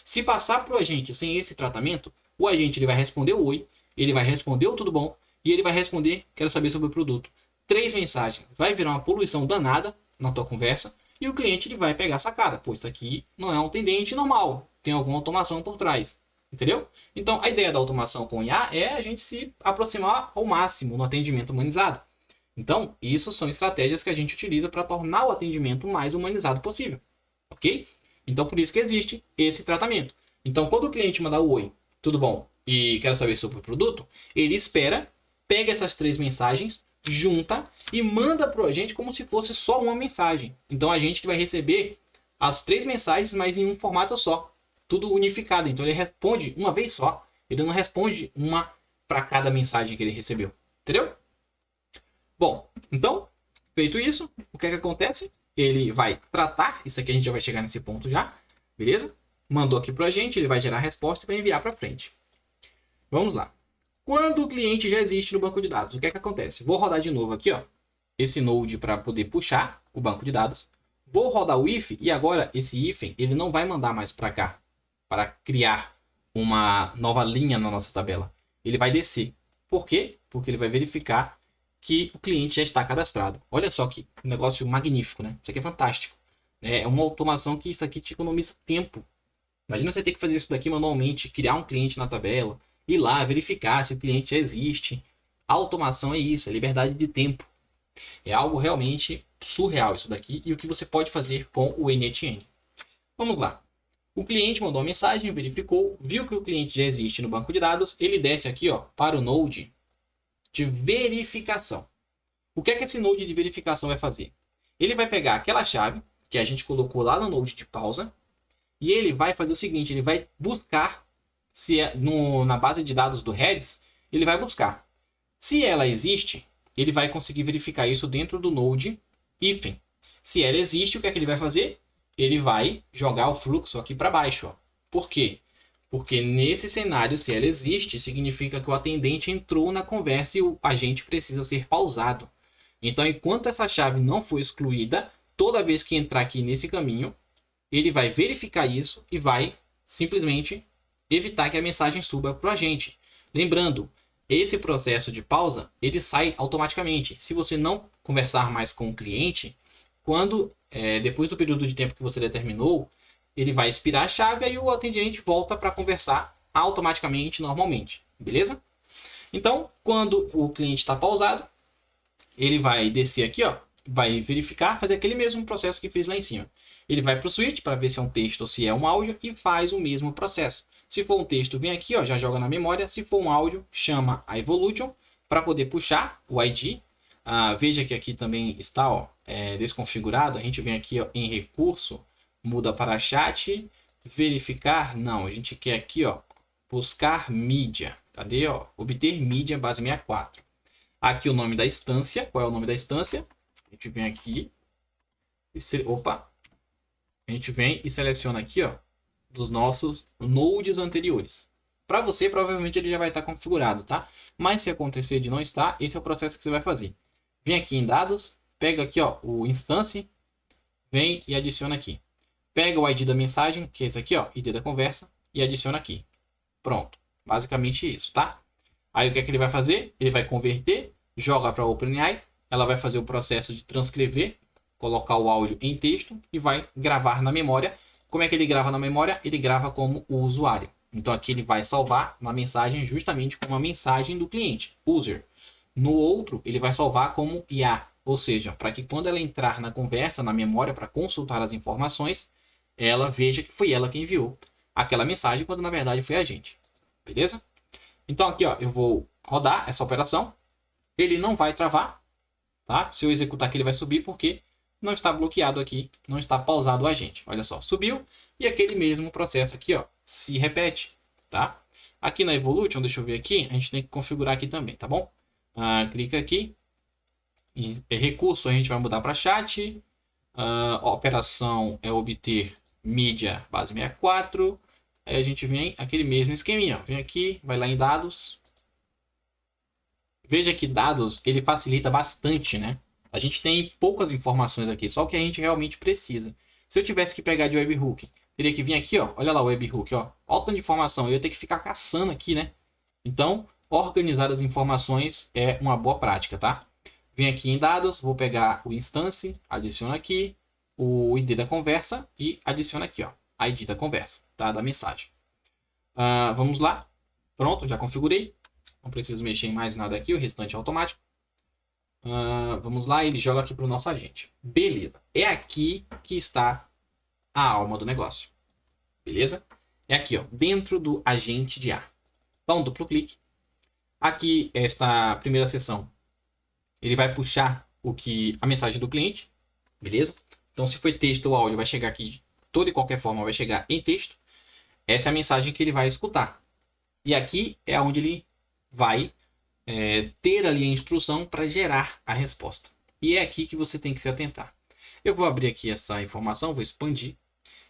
Se passar para o agente sem esse tratamento, o agente ele vai responder o oi, ele vai responder o tudo bom e ele vai responder quero saber sobre o produto. 3 mensagens. Vai virar uma poluição danada na tua conversa e o cliente ele vai pegar a sacada. Pô, isso aqui não é um atendente normal, tem alguma automação por trás. Entendeu? Então, a ideia da automação com IA é a gente se aproximar ao máximo no atendimento humanizado. Então, isso são estratégias que a gente utiliza para tornar o atendimento mais humanizado possível. Ok? Então, por isso que existe esse tratamento. Então, quando o cliente mandar o oi, tudo bom, e quero saber sobre o produto, ele espera, pega essas 3 mensagens, junta e manda para a gente como se fosse só uma mensagem. Então, a gente vai receber as 3 mensagens, mas em um formato só, tudo unificado. Então, ele responde uma vez só, ele não responde uma para cada mensagem que ele recebeu. Entendeu? Bom, então, feito isso, o que é que acontece? Ele vai tratar, isso aqui a gente já vai chegar nesse ponto já, beleza? Mandou aqui para a gente, ele vai gerar a resposta e vai enviar para frente. Vamos lá. Quando o cliente já existe no banco de dados, o que é que acontece? Vou rodar de novo aqui, ó, esse node para poder puxar o banco de dados. Vou rodar o if e agora esse if ele não vai mandar mais para cá para criar uma nova linha na nossa tabela. Ele vai descer. Por quê? Porque ele vai verificar que o cliente já está cadastrado. Olha só que negócio magnífico, né? Isso aqui é fantástico. É uma automação que isso aqui te economiza tempo. Imagina você ter que fazer isso daqui manualmente, criar um cliente na tabela, ir lá, verificar se o cliente já existe. A automação é isso, é liberdade de tempo. É algo realmente surreal isso daqui e o que você pode fazer com o NetN. Vamos lá. O cliente mandou uma mensagem, verificou, viu que o cliente já existe no banco de dados, ele desce aqui ó, para o node de verificação. O que é que esse node de verificação vai fazer? Ele vai pegar aquela chave que a gente colocou lá no node de pausa e ele vai fazer o seguinte, ele vai buscar se é na base de dados do Redis, ele vai buscar. Se ela existe, ele vai conseguir verificar isso dentro do node hífen. Se ela existe, o que é que ele vai fazer? Ele vai jogar o fluxo aqui para baixo. Ó. Por quê? Porque nesse cenário, se ela existe, significa que o atendente entrou na conversa e o agente precisa ser pausado. Então, enquanto essa chave não for excluída, toda vez que entrar aqui nesse caminho, ele vai verificar isso e vai simplesmente evitar que a mensagem suba para o agente. Lembrando, esse processo de pausa, ele sai automaticamente. Se você não conversar mais com o cliente, depois do período de tempo que você determinou, ele vai expirar a chave e aí o atendente volta para conversar automaticamente, normalmente. Beleza? Então, quando o cliente está pausado, ele vai descer aqui, ó, vai verificar, fazer aquele mesmo processo que fez lá em cima. Ele vai para o switch para ver se é um texto ou se é um áudio e faz o mesmo processo. Se for um texto, vem aqui, ó, já joga na memória. Se for um áudio, chama a Evolution para poder puxar o ID. Veja que aqui também está ó, desconfigurado. A gente vem aqui ó, em recurso, muda para chat, verificar. Não, a gente quer aqui ó, buscar mídia. Cadê? Ó? Obter mídia base 64. Aqui o nome da instância. Qual é o nome da instância? A gente vem aqui. A gente vem e seleciona aqui, ó, dos nossos nodes anteriores. Para você, provavelmente ele já vai estar configurado, tá? Mas se acontecer de não estar, esse é o processo que você vai fazer. Vem aqui em dados, pega aqui, ó, o instance, vem e adiciona aqui. Pega o ID da mensagem, que é esse aqui, ó, ID da conversa, e adiciona aqui. Pronto. Basicamente isso, tá? Aí o que é que ele vai fazer? Ele vai converter, joga para a OpenAI, ela vai fazer o processo de transcrever, colocar o áudio em texto e vai gravar na memória. Como é que ele grava na memória? Ele grava como o usuário. Então aqui ele vai salvar uma mensagem justamente como uma mensagem do cliente, user. No outro, ele vai salvar como IA, ou seja, para que quando ela entrar na conversa, na memória, para consultar as informações, ela veja que foi ela quem enviou aquela mensagem, quando na verdade foi a gente. Beleza? Então aqui ó, eu vou rodar essa operação. Ele não vai travar, tá? Se eu executar aqui ele vai subir porque não está bloqueado aqui, não está pausado o agente. Olha só, subiu e aquele mesmo processo aqui ó, se repete, tá? Aqui na Evolution, deixa eu ver aqui, a gente tem que configurar aqui também, tá bom? Clica aqui, em recurso a gente vai mudar para chat, operação é obter mídia base 64, aí a gente vem aquele mesmo esqueminha, ó. Vem aqui, vai lá em dados. Veja que dados ele facilita bastante, né? A gente tem poucas informações aqui, só o que a gente realmente precisa. Se eu tivesse que pegar de webhook, teria que vir aqui, ó, olha lá o webhook, ó, olha o tanto de informação, eu ia ter que ficar caçando aqui, né? Então, organizar as informações é uma boa prática, tá? Vem aqui em dados, vou pegar o instance, adiciono aqui o ID da conversa e adiciono aqui, ó, ID da conversa, tá? Da mensagem. Vamos lá. Pronto, já configurei. Não preciso mexer em mais nada aqui, o restante é automático. Vamos lá, ele joga aqui para o nosso agente. Beleza. É aqui que está a alma do negócio. Beleza? é aqui, ó, dentro do agente de A. Dá um duplo clique. Aqui, esta primeira seção, ele vai puxar a mensagem do cliente, beleza? Então, se foi texto ou áudio, vai chegar aqui de toda e qualquer forma, vai chegar em texto. Essa é a mensagem que ele vai escutar. E aqui é onde ele vai ter ali a instrução para gerar a resposta. E é aqui que você tem que se atentar. Eu vou abrir aqui essa informação, vou expandir.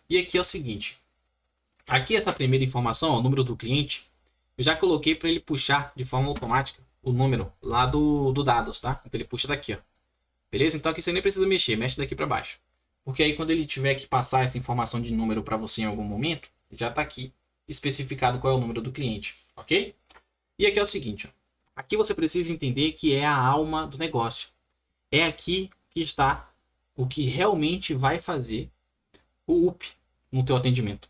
E aqui é o seguinte. Aqui essa primeira informação, o número do cliente, eu já coloquei para ele puxar de forma automática o número lá do dados, tá? Então ele puxa daqui, ó. Beleza? Então aqui você nem precisa mexer, mexe daqui para baixo. Porque aí quando ele tiver que passar essa informação de número para você em algum momento, já está aqui especificado qual é o número do cliente, ok? E aqui é o seguinte, ó. Aqui você precisa entender que é a alma do negócio. É aqui que está o que realmente vai fazer o UP no teu atendimento.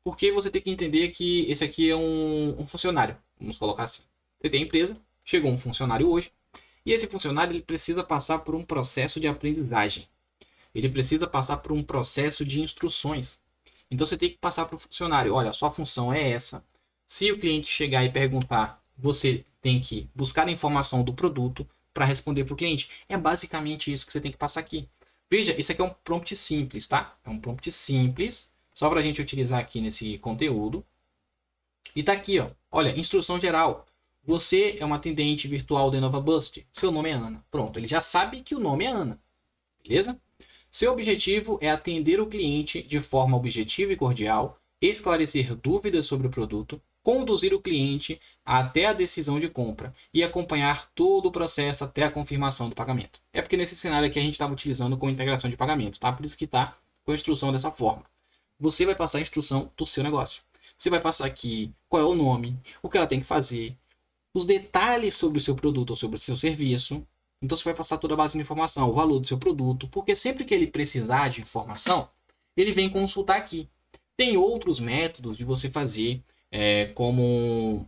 Porque você tem que entender que esse aqui é um funcionário, vamos colocar assim. Você tem a empresa, chegou um funcionário hoje, e esse funcionário ele precisa passar por um processo de aprendizagem. Ele precisa passar por um processo de instruções. Então você tem que passar para o funcionário, olha, sua função é essa. Se o cliente chegar e perguntar, você tem que buscar a informação do produto para responder para o cliente. É basicamente isso que você tem que passar aqui. Veja, isso aqui é um prompt simples, tá? É um prompt simples, só para a gente utilizar aqui nesse conteúdo. E tá aqui, ó. Olha, instrução geral. Você é uma atendente virtual da InovaBust. Seu nome é Ana. Pronto, ele já sabe que o nome é Ana. Beleza? Seu objetivo é atender o cliente de forma objetiva e cordial, esclarecer dúvidas sobre o produto, conduzir o cliente até a decisão de compra e acompanhar todo o processo até a confirmação do pagamento. É porque nesse cenário aqui a gente estava utilizando com integração de pagamento, tá? Por isso que está com a instrução dessa forma. Você vai passar a instrução do seu negócio. Você vai passar aqui qual é o nome, o que ela tem que fazer, os detalhes sobre o seu produto ou sobre o seu serviço. Então você vai passar toda a base de informação, o valor do seu produto, porque sempre que ele precisar de informação, ele vem consultar aqui. Tem outros métodos de você fazer, como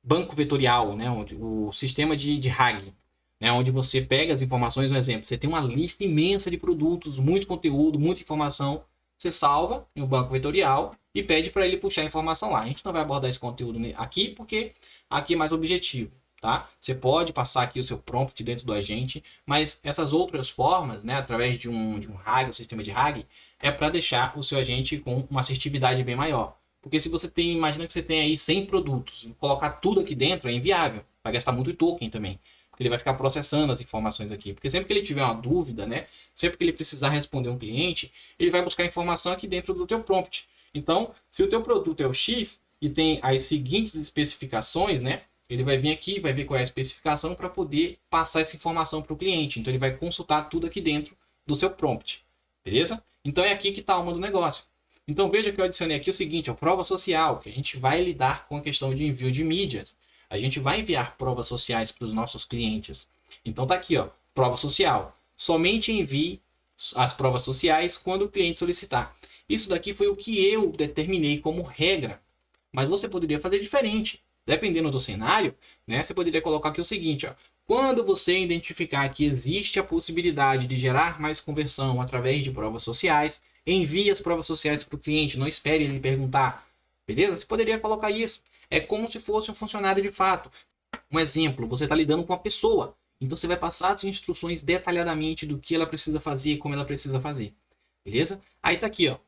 banco vetorial, né, o sistema de RAG, né, onde você pega as informações, um exemplo, você tem uma lista imensa de produtos, muito conteúdo, muita informação, você salva em um banco vetorial e pede para ele puxar a informação lá. A gente não vai abordar esse conteúdo aqui, porque aqui é mais objetivo. Tá? Você pode passar aqui o seu prompt dentro do agente, mas essas outras formas, né, através de um RAG, um sistema de RAG, é para deixar o seu agente com uma assertividade bem maior. Porque se você tem, imagina que você tem aí 100 produtos, colocar tudo aqui dentro é inviável, vai gastar muito token também, porque ele vai ficar processando as informações aqui. Porque sempre que ele tiver uma dúvida, né, sempre que ele precisar responder um cliente, ele vai buscar informação aqui dentro do teu prompt. Então, se o teu produto é o X e tem as seguintes especificações, né, ele vai vir aqui, vai ver qual é a especificação para poder passar essa informação para o cliente. Então ele vai consultar tudo aqui dentro do seu prompt. Beleza? Então é aqui que está a alma do negócio. Então veja que eu adicionei aqui o seguinte, a prova social, que a gente vai lidar com a questão de envio de mídias. A gente vai enviar provas sociais para os nossos clientes. Então tá aqui, ó, prova social. Somente envie as provas sociais quando o cliente solicitar. Isso daqui foi o que eu determinei como regra. Mas você poderia fazer diferente. Dependendo do cenário, né, você poderia colocar aqui o seguinte, ó, quando você identificar que existe a possibilidade de gerar mais conversão através de provas sociais, envie as provas sociais para o cliente, não espere ele perguntar, beleza? Você poderia colocar isso. É como se fosse um funcionário de fato. Um exemplo, você está lidando com uma pessoa, então você vai passar as instruções detalhadamente do que ela precisa fazer e como ela precisa fazer, beleza? Aí tá aqui, ó.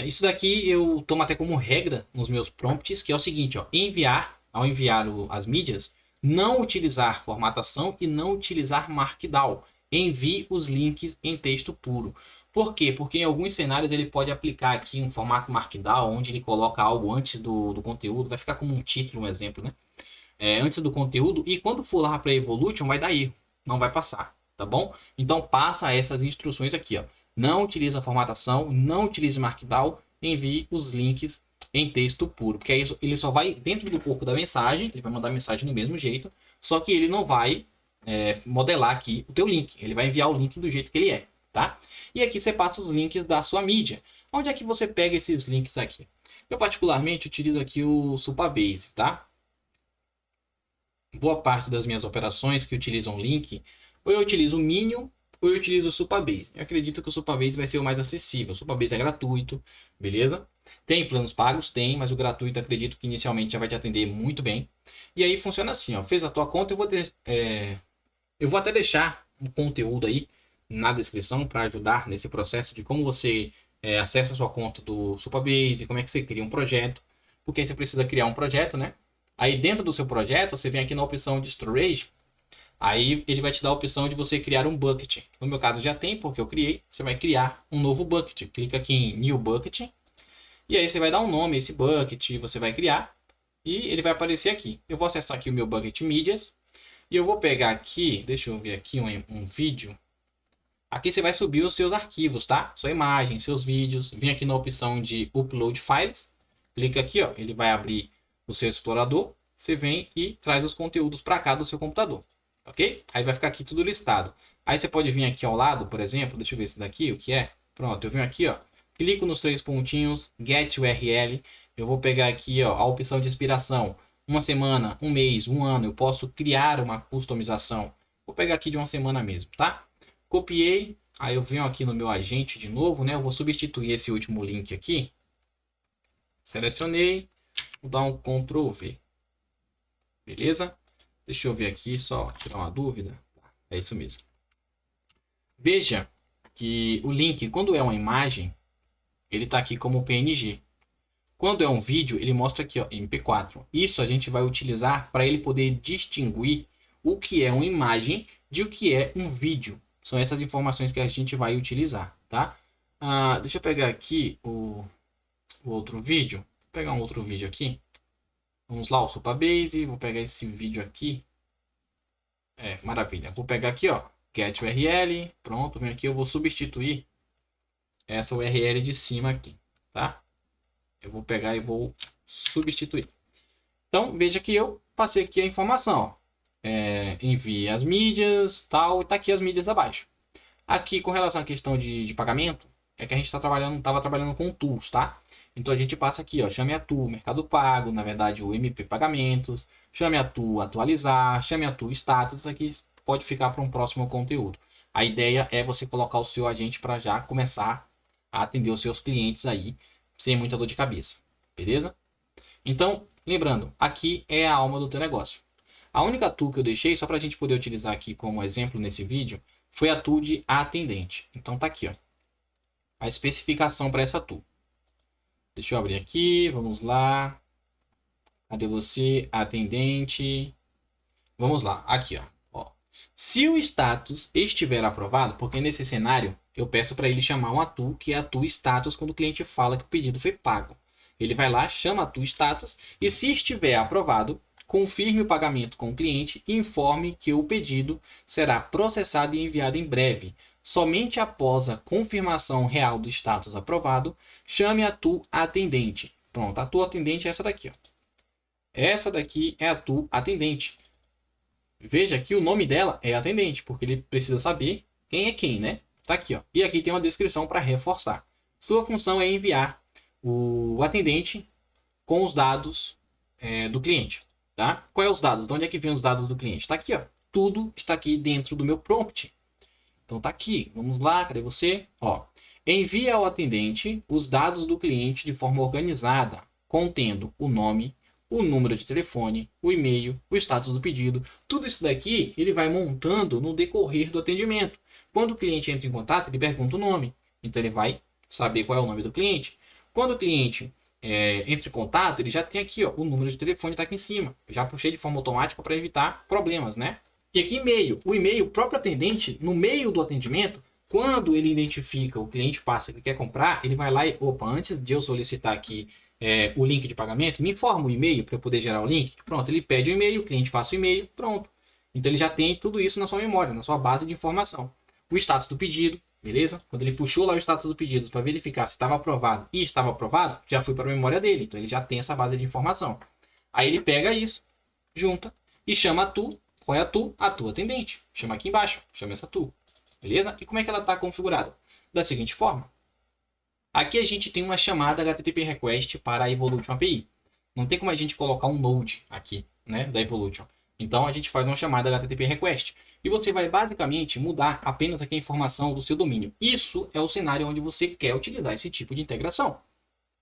Isso daqui eu tomo até como regra nos meus prompts, que é o seguinte, ó, ao enviar as mídias, não utilizar formatação e não utilizar Markdown. Envie os links em texto puro. Por quê? Porque em alguns cenários ele pode aplicar aqui um formato Markdown, onde ele coloca algo antes do conteúdo, vai ficar como um título, um exemplo, né? Antes do conteúdo, e quando for lá para Evolution vai dar erro, não vai passar, tá bom? Então passa essas instruções aqui, ó. Não utilize a formatação, não utilize Markdown, envie os links em texto puro, porque aí ele só vai dentro do corpo da mensagem, ele vai mandar a mensagem do mesmo jeito, só que ele não vai modelar aqui o teu link, ele vai enviar o link do jeito que ele é, tá? E aqui você passa os links da sua mídia. Onde é que você pega esses links aqui? Eu particularmente utilizo aqui o Supabase, tá? Boa parte das minhas operações que utilizam link, ou eu utilizo o Minion ou eu utilizo o Supabase. Eu acredito que o Supabase vai ser o mais acessível. O Supabase é gratuito, beleza? Tem planos pagos? Tem, mas o gratuito acredito que inicialmente já vai te atender muito bem. E aí funciona assim, ó. Fez a tua conta, eu vou até deixar um conteúdo aí na descrição para ajudar nesse processo de como você acessa a sua conta do Supabase, como é que você cria um projeto, porque aí você precisa criar um projeto, né? Aí dentro do seu projeto, você vem aqui na opção de Storage, aí ele vai te dar a opção de você criar um bucket. No meu caso já tem, porque eu criei. Você vai criar um novo bucket. Clica aqui em New Bucket. E aí você vai dar um nome a esse bucket, você vai criar. E ele vai aparecer aqui. Eu vou acessar aqui o meu bucket Mídias. E eu vou pegar aqui, deixa eu ver aqui um vídeo. Aqui você vai subir os seus arquivos, tá? Sua imagem, seus vídeos. Vem aqui na opção de Upload Files. Clica aqui, ó. Ele vai abrir o seu explorador. Você vem e traz os conteúdos para cá do seu computador. Ok? Aí vai ficar aqui tudo listado. Aí você pode vir aqui ao lado, por exemplo. Deixa eu ver esse daqui, o que é. Pronto, eu venho aqui, ó. Clico nos 3 pontinhos, Get URL. Eu vou pegar aqui, ó, a opção de inspiração. Uma semana, um mês, um ano. Eu posso criar uma customização. Vou pegar aqui de uma semana mesmo, tá? Copiei, aí eu venho aqui no meu agente de novo, né? Eu vou substituir esse último link aqui. Selecionei, vou dar um Ctrl V. Beleza? Deixa eu ver aqui, só tirar uma dúvida. É isso mesmo. Veja que o link, quando é uma imagem, ele está aqui como PNG. Quando é um vídeo, ele mostra aqui, ó, MP4. Isso a gente vai utilizar para ele poder distinguir o que é uma imagem de o que é um vídeo. São essas informações que a gente vai utilizar, tá? Deixa eu pegar aqui o outro vídeo. Vou pegar um outro vídeo aqui. Vamos lá, o Supabase. Vou pegar esse vídeo aqui. Maravilha. Vou pegar aqui, ó, Get URL. Pronto, vem aqui. Eu vou substituir essa URL de cima aqui, tá? Eu vou pegar e vou substituir. Então, veja que eu passei aqui a informação. Envie as mídias, tal, e tá aqui as mídias abaixo. Aqui, com relação à questão de pagamento, é que a gente estava trabalhando com tools, tá? Então, a gente passa aqui, ó, chame a tool Mercado Pago, na verdade, o MP Pagamentos, chame a tool Atualizar, chame a tool Status, isso aqui pode ficar para um próximo conteúdo. A ideia é você colocar o seu agente para já começar a atender os seus clientes aí, sem muita dor de cabeça, beleza? Então, lembrando, aqui é a alma do teu negócio. A única tool que eu deixei, só para a gente poder utilizar aqui como exemplo nesse vídeo, foi a tool de atendente. Então tá aqui, ó, a especificação para essa tool. Deixa eu abrir aqui, vamos lá. Cadê você? Atendente. Vamos lá, aqui, ó. Se o status estiver aprovado, porque nesse cenário eu peço para ele chamar uma tool, que é a tool status, quando o cliente fala que o pedido foi pago. Ele vai lá, chama a tool status e, se estiver aprovado, confirme o pagamento com o cliente e informe que o pedido será processado e enviado em breve. Somente após a confirmação real do status aprovado, chame a tool atendente. Pronto, a tool atendente é essa daqui, ó. Essa daqui é a tool atendente. Veja que o nome dela é atendente, porque ele precisa saber quem é quem, né? Tá aqui, ó. E aqui tem uma descrição para reforçar. Sua função é enviar o atendente com os dados do cliente, tá? Qual é os dados? De onde é que vem os dados do cliente? Tá aqui, ó. Tudo está aqui dentro do meu prompt. Então tá aqui. Vamos lá, cadê você? Ó. Envie ao atendente os dados do cliente de forma organizada, contendo o nome, o número de telefone, o e-mail, o status do pedido. Tudo isso daqui ele vai montando no decorrer do atendimento. Quando o cliente entra em contato, ele pergunta o nome. Então ele vai saber qual é o nome do cliente. Quando o cliente entra em contato, ele já tem aqui, ó, o número de telefone está aqui em cima. Eu já puxei de forma automática para evitar problemas, né? E aqui e-mail. O e-mail, o próprio atendente, no meio do atendimento, quando ele identifica, o cliente passa que quer comprar, ele vai lá e, opa, antes de eu solicitar aqui o link de pagamento, me informa o e-mail para eu poder gerar o link. Pronto, ele pede o e-mail, o cliente passa o e-mail, pronto. Então ele já tem tudo isso na sua memória, na sua base de informação. O status do pedido, beleza? Quando ele puxou lá o status do pedido para verificar se estava aprovado e estava aprovado, já foi para a memória dele. Então ele já tem essa base de informação. Aí ele pega isso, junta e chama a tool. Qual é a tool? A tool atendente. Chama aqui embaixo, chama essa tool. Beleza? E como é que ela está configurada? Da seguinte forma. Aqui a gente tem uma chamada HTTP REQUEST para a Evolution API. Não tem como a gente colocar um node aqui, né, da Evolution. Então a gente faz uma chamada HTTP request. E você vai basicamente mudar apenas aqui a informação do seu domínio. Isso é o cenário onde você quer utilizar esse tipo de integração,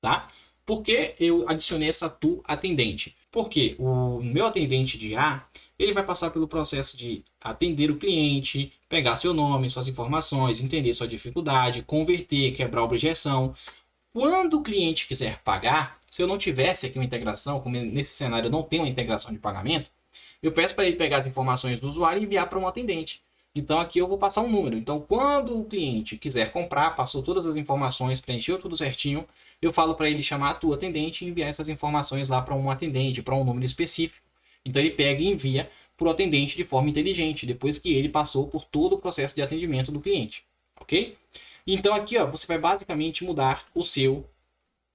tá? Por que eu adicionei essa to atendente? Porque o meu atendente de IA, ele vai passar pelo processo de atender o cliente, pegar seu nome, suas informações, entender sua dificuldade, converter, quebrar a objeção. Quando o cliente quiser pagar, se eu não tivesse aqui uma integração, como nesse cenário eu não tenho uma integração de pagamento, eu peço para ele pegar as informações do usuário e enviar para um atendente. Então aqui eu vou passar um número. Então quando o cliente quiser comprar, passou todas as informações, preencheu tudo certinho, eu falo para ele chamar a tua atendente e enviar essas informações lá para um atendente, para um número específico. Então ele pega e envia para o atendente de forma inteligente, depois que ele passou por todo o processo de atendimento do cliente. Ok? Então aqui ó, você vai basicamente mudar o seu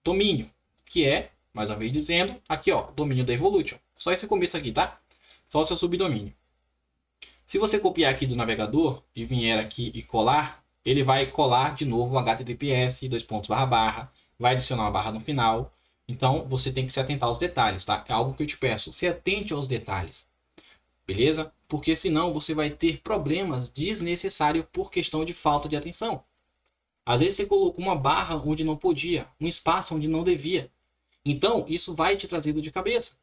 domínio, que é, mais uma vez dizendo, aqui ó, domínio da Evolution. Só esse começo aqui, tá? Só o seu subdomínio. Se você copiar aqui do navegador e vier aqui e colar, ele vai colar de novo o HTTPS, vai adicionar uma barra no final. Então você tem que se atentar aos detalhes, tá? É algo que eu te peço, se atente aos detalhes, beleza? Porque senão você vai ter problemas desnecessários por questão de falta de atenção. Às vezes você colocou uma barra onde não podia, um espaço onde não devia. Então isso vai te trazer dor de cabeça.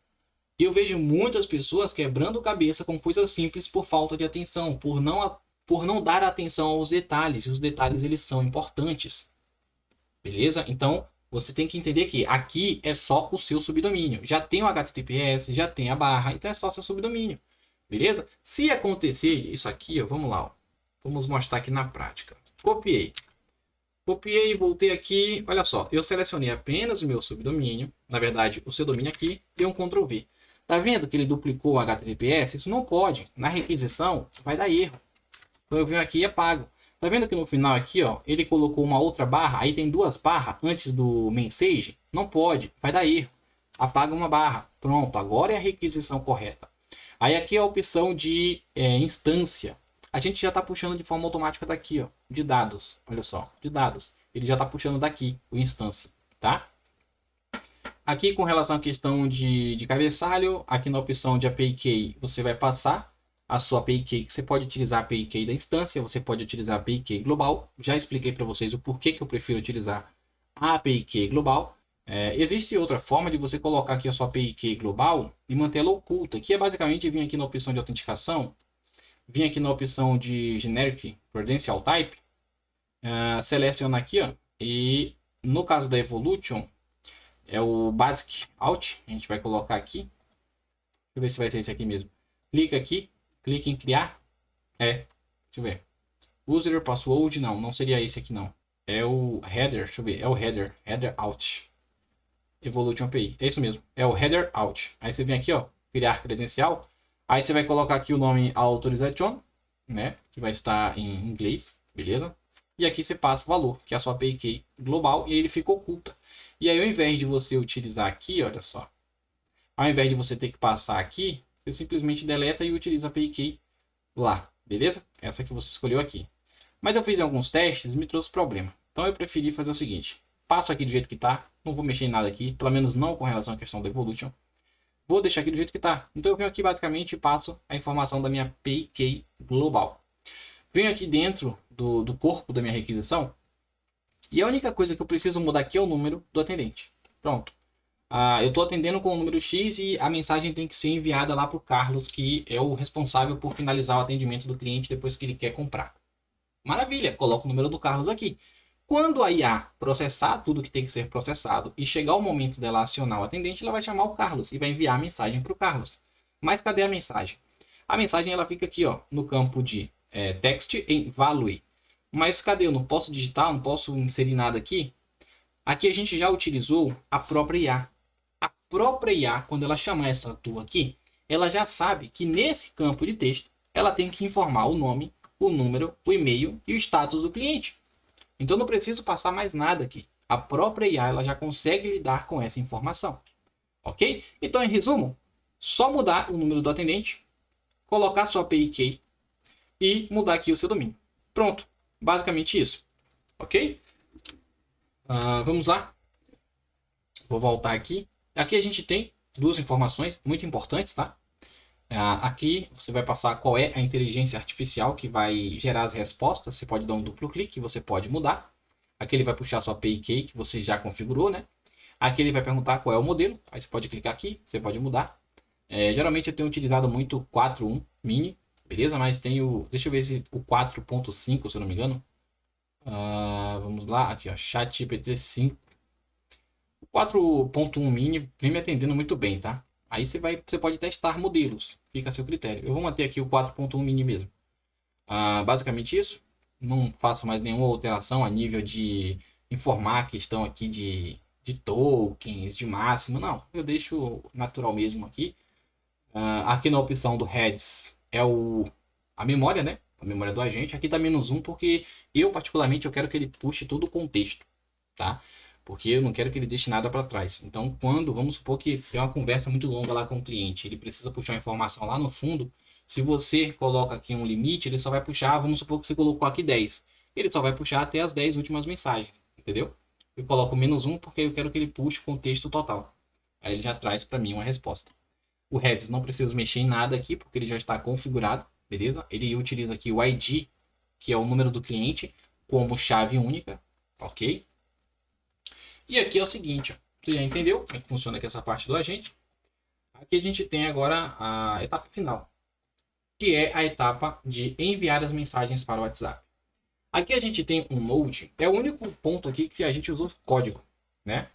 E eu vejo muitas pessoas quebrando cabeça com coisas simples por falta de atenção, por não dar atenção aos detalhes. E os detalhes eles são importantes. Beleza? Então, você tem que entender que aqui é só o seu subdomínio. Já tem o HTTPS, já tem a barra, então é só o seu subdomínio. Beleza? Se acontecer isso aqui, ó, vamos lá. Ó. Vamos mostrar aqui na prática. Copiei. Copiei, voltei aqui. Olha só, eu selecionei apenas o meu subdomínio. Na verdade, o seu domínio aqui. Dei um Ctrl V. Tá vendo que ele duplicou o HTTPS? Isso não pode. Na requisição, vai dar erro. Então eu venho aqui e apago. Tá vendo que no final aqui, ó, ele colocou uma outra barra. Aí tem duas barras antes do message? Não pode. Vai dar erro. Apaga uma barra. Pronto, agora é a requisição correta. Aí aqui é a opção de instância. A gente já está puxando de forma automática daqui, ó, de dados. Olha só, de dados. Ele já está puxando daqui, o instância, tá? Aqui com relação à questão de cabeçalho, aqui na opção de API Key, você vai passar a sua API Key, que você pode utilizar a API Key da instância, você pode utilizar a API Key global. Já expliquei para vocês o porquê que eu prefiro utilizar a API Key global. Existe outra forma de você colocar aqui a sua API Key global e mantê-la oculta, que é basicamente vir aqui na opção de autenticação, vir aqui na opção de Generic Credential Type, seleciona aqui, ó, e no caso da Evolution, é o Basic Out, a gente vai colocar aqui. Deixa eu ver se vai ser esse aqui mesmo. Clica aqui, clica em criar. Deixa eu ver. User Password, não seria esse aqui não. É o Header, deixa eu ver, é o Header Out. Evolution API, é isso mesmo, é o Header Out. Aí você vem aqui, ó, criar credencial. Aí você vai colocar aqui o nome Authorization, né, que vai estar em inglês, beleza? E aqui você passa o valor, que é a sua API Key global, e ele fica oculta. E aí, ao invés de você utilizar aqui, olha só, ao invés de você ter que passar aqui, você simplesmente deleta e utiliza a API Key lá, beleza? Essa que você escolheu aqui. Mas eu fiz alguns testes e me trouxe problema. Então eu preferi fazer o seguinte, passo aqui do jeito que está, não vou mexer em nada aqui, pelo menos não com relação à questão da Evolution. Vou deixar aqui do jeito que está. Então eu venho aqui basicamente e passo a informação da minha API Key global. Venho aqui dentro do corpo da minha requisição. E a única coisa que eu preciso mudar aqui é o número do atendente. Pronto. Eu estou atendendo com o número X e a mensagem tem que ser enviada lá para o Carlos, que é o responsável por finalizar o atendimento do cliente depois que ele quer comprar. Maravilha, coloco o número do Carlos aqui. Quando a IA processar tudo que tem que ser processado e chegar o momento dela acionar o atendente, ela vai chamar o Carlos e vai enviar a mensagem para o Carlos. Mas cadê a mensagem? A mensagem ela fica aqui, ó, no campo de text em value. Mas cadê? Eu não posso digitar, não posso inserir nada aqui. Aqui a gente já utilizou a própria IA. A própria IA, quando ela chamar essa tua aqui, ela já sabe que nesse campo de texto, ela tem que informar o nome, o número, o e-mail e o status do cliente. Então não preciso passar mais nada aqui. A própria IA ela já consegue lidar com essa informação. Ok? Então, em resumo, só mudar o número do atendente, colocar sua API Key e mudar aqui o seu domínio. Pronto. Basicamente isso. Ok? Vamos lá. Vou voltar aqui. Aqui a gente tem duas informações muito importantes, tá? Aqui você vai passar qual é a inteligência artificial que vai gerar as respostas. Você pode dar um duplo clique, você pode mudar. Aqui ele vai puxar sua API Key que você já configurou, né? Aqui ele vai perguntar qual é o modelo. Aí você pode clicar aqui, você pode mudar. Geralmente eu tenho utilizado muito o 4.1 mini, beleza? Mas tem o, deixa eu ver se o 4.5, se eu não me engano. Vamos lá, aqui ó, ChatGPT 5. O 4.1 mini vem me atendendo muito bem, tá? Aí você pode testar modelos, fica a seu critério. Eu vou manter aqui o 4.1 mini mesmo. Basicamente isso. Não faço mais nenhuma alteração a nível de informar a questão aqui de tokens, de máximo. Não, eu deixo natural mesmo aqui. Aqui na opção do heads é a memória, né? A memória do agente. Aqui tá -1 porque eu particularmente eu quero que ele puxe todo o contexto, tá? Porque eu não quero que ele deixe nada para trás. Então, quando, vamos supor que tem uma conversa muito longa lá com o cliente, ele precisa puxar uma informação lá no fundo, se você coloca aqui um limite, ele só vai puxar, vamos supor que você colocou aqui 10. Ele só vai puxar até as 10 últimas mensagens, entendeu? Eu coloco -1 porque eu quero que ele puxe o contexto total. Aí ele já traz para mim uma resposta. O Redis não preciso mexer em nada aqui, porque ele já está configurado, beleza? Ele utiliza aqui o ID, que é o número do cliente, como chave única, ok? E aqui é o seguinte, ó, você já entendeu como é que funciona aqui essa parte do agente? Aqui a gente tem agora a etapa final, que é a etapa de enviar as mensagens para o WhatsApp. Aqui a gente tem um Node, é o único ponto aqui que a gente usou código, né?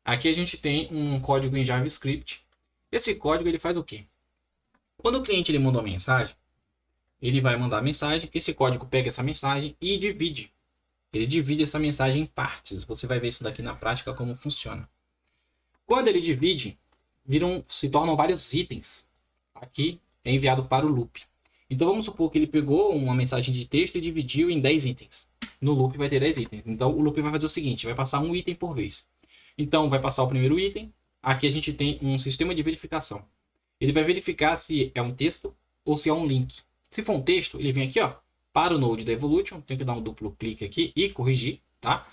Aqui a gente tem um código em JavaScript. Esse código ele faz o quê? Quando o cliente ele manda uma mensagem, ele vai mandar a mensagem, esse código pega essa mensagem e divide. Ele divide essa mensagem em partes. Você vai ver isso daqui na prática como funciona. Quando ele divide, se tornam vários itens. Aqui é enviado para o loop. Então vamos supor que ele pegou uma mensagem de texto e dividiu em 10 itens. No loop vai ter 10 itens. Então o loop vai fazer o seguinte, vai passar um item por vez. Então vai passar o primeiro item. Aqui a gente tem um sistema de verificação. Ele vai verificar se é um texto ou se é um link. Se for um texto, ele vem aqui, ó, para o Node da Evolution. Tem que dar um duplo clique aqui e corrigir, tá?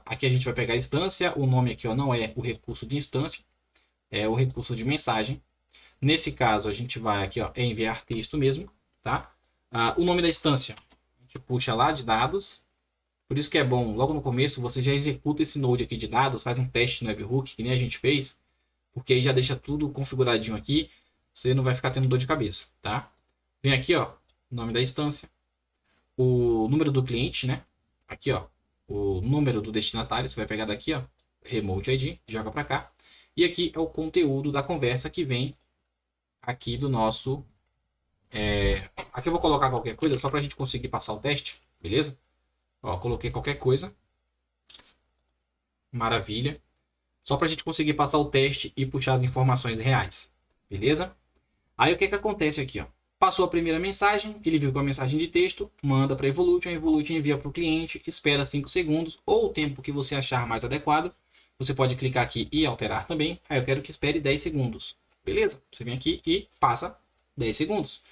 Aqui a gente vai pegar a instância. O nome aqui, ó, não é o recurso de instância, é o recurso de mensagem. Nesse caso, a gente vai aqui, ó, enviar texto mesmo, tá? O nome da instância, a gente puxa lá de dados. Por isso que é bom, logo no começo, você já executa esse node aqui de dados, faz um teste no webhook, que nem a gente fez, porque aí já deixa tudo configuradinho aqui, você não vai ficar tendo dor de cabeça, tá? Vem aqui, ó, o nome da instância, o número do cliente, né? Aqui, ó, o número do destinatário, você vai pegar daqui, ó, Remote ID, joga para cá. E aqui é o conteúdo da conversa que vem aqui do nosso... Aqui eu vou colocar qualquer coisa, só para a gente conseguir passar o teste, beleza? Ó, coloquei qualquer coisa. Maravilha. Só para a gente conseguir passar o teste e puxar as informações reais, beleza? Aí o que acontece aqui, ó? Passou a primeira mensagem, ele viu com a mensagem de texto, manda para a Evolution envia para o cliente, espera 5 segundos ou o tempo que você achar mais adequado. Você pode clicar aqui e alterar também. Aí eu quero que espere 10 segundos. Beleza? Você vem aqui e passa 10 segundos.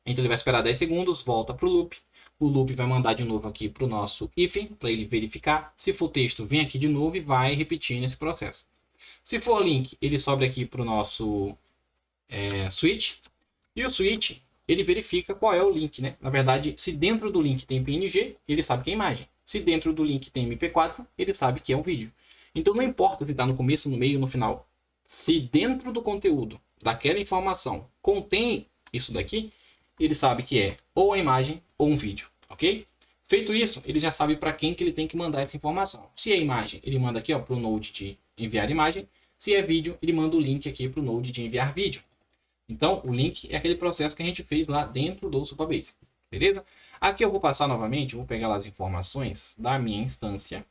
Então ele vai esperar 10 segundos, volta para o loop. O loop vai mandar de novo aqui para o nosso if, para ele verificar. Se for texto, vem aqui de novo e vai repetir nesse processo. Se for link, ele sobe aqui para o nosso switch. E o switch, ele verifica qual é o link, né? Na verdade, se dentro do link tem PNG, ele sabe que é imagem. Se dentro do link tem MP4, ele sabe que é um vídeo. Então não importa se está no começo, no meio ou no final. Se dentro do conteúdo daquela informação contém isso daqui, ele sabe que é ou a imagem ou um vídeo, ok? Feito isso, ele já sabe para quem que ele tem que mandar essa informação. Se é imagem, ele manda aqui para o Node de enviar imagem. Se é vídeo, ele manda o link aqui para o Node de enviar vídeo. Então, o link é aquele processo que a gente fez lá dentro do Supabase, beleza? Aqui eu vou passar novamente, vou pegar lá as informações da minha instância,